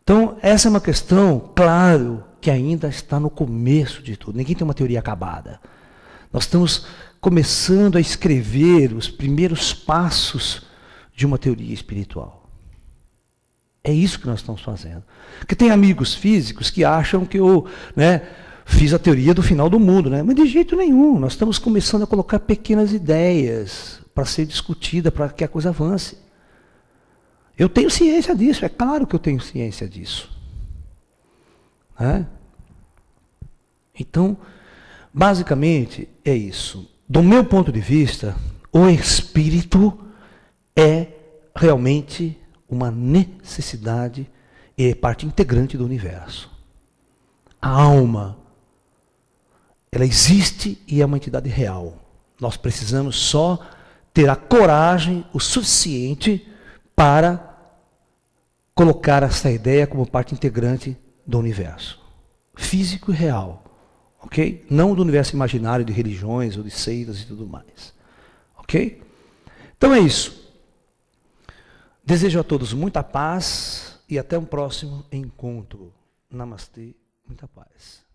Speaker 1: Então, essa é uma questão, claro, que ainda está no começo de tudo. Ninguém tem uma teoria acabada. Nós estamos começando a escrever os primeiros passos de uma teoria espiritual. É isso que nós estamos fazendo. Porque tem amigos físicos que acham que eu fiz a teoria do final do mundo. Mas de jeito nenhum. Nós estamos começando a colocar pequenas ideias para ser discutida, para que a coisa avance. Eu tenho ciência disso, é claro que eu tenho ciência disso. né? Então, basicamente é isso. Do meu ponto de vista, o espírito é realmente uma necessidade e parte integrante do universo. A alma, ela existe e é uma entidade real. Nós precisamos só ter a coragem o suficiente para colocar essa ideia como parte integrante do universo. Físico e real. Ok? Não do universo imaginário de religiões ou de seitas e tudo mais. Ok? Então é isso. Desejo a todos muita paz e até um próximo encontro. Namastê, muita paz.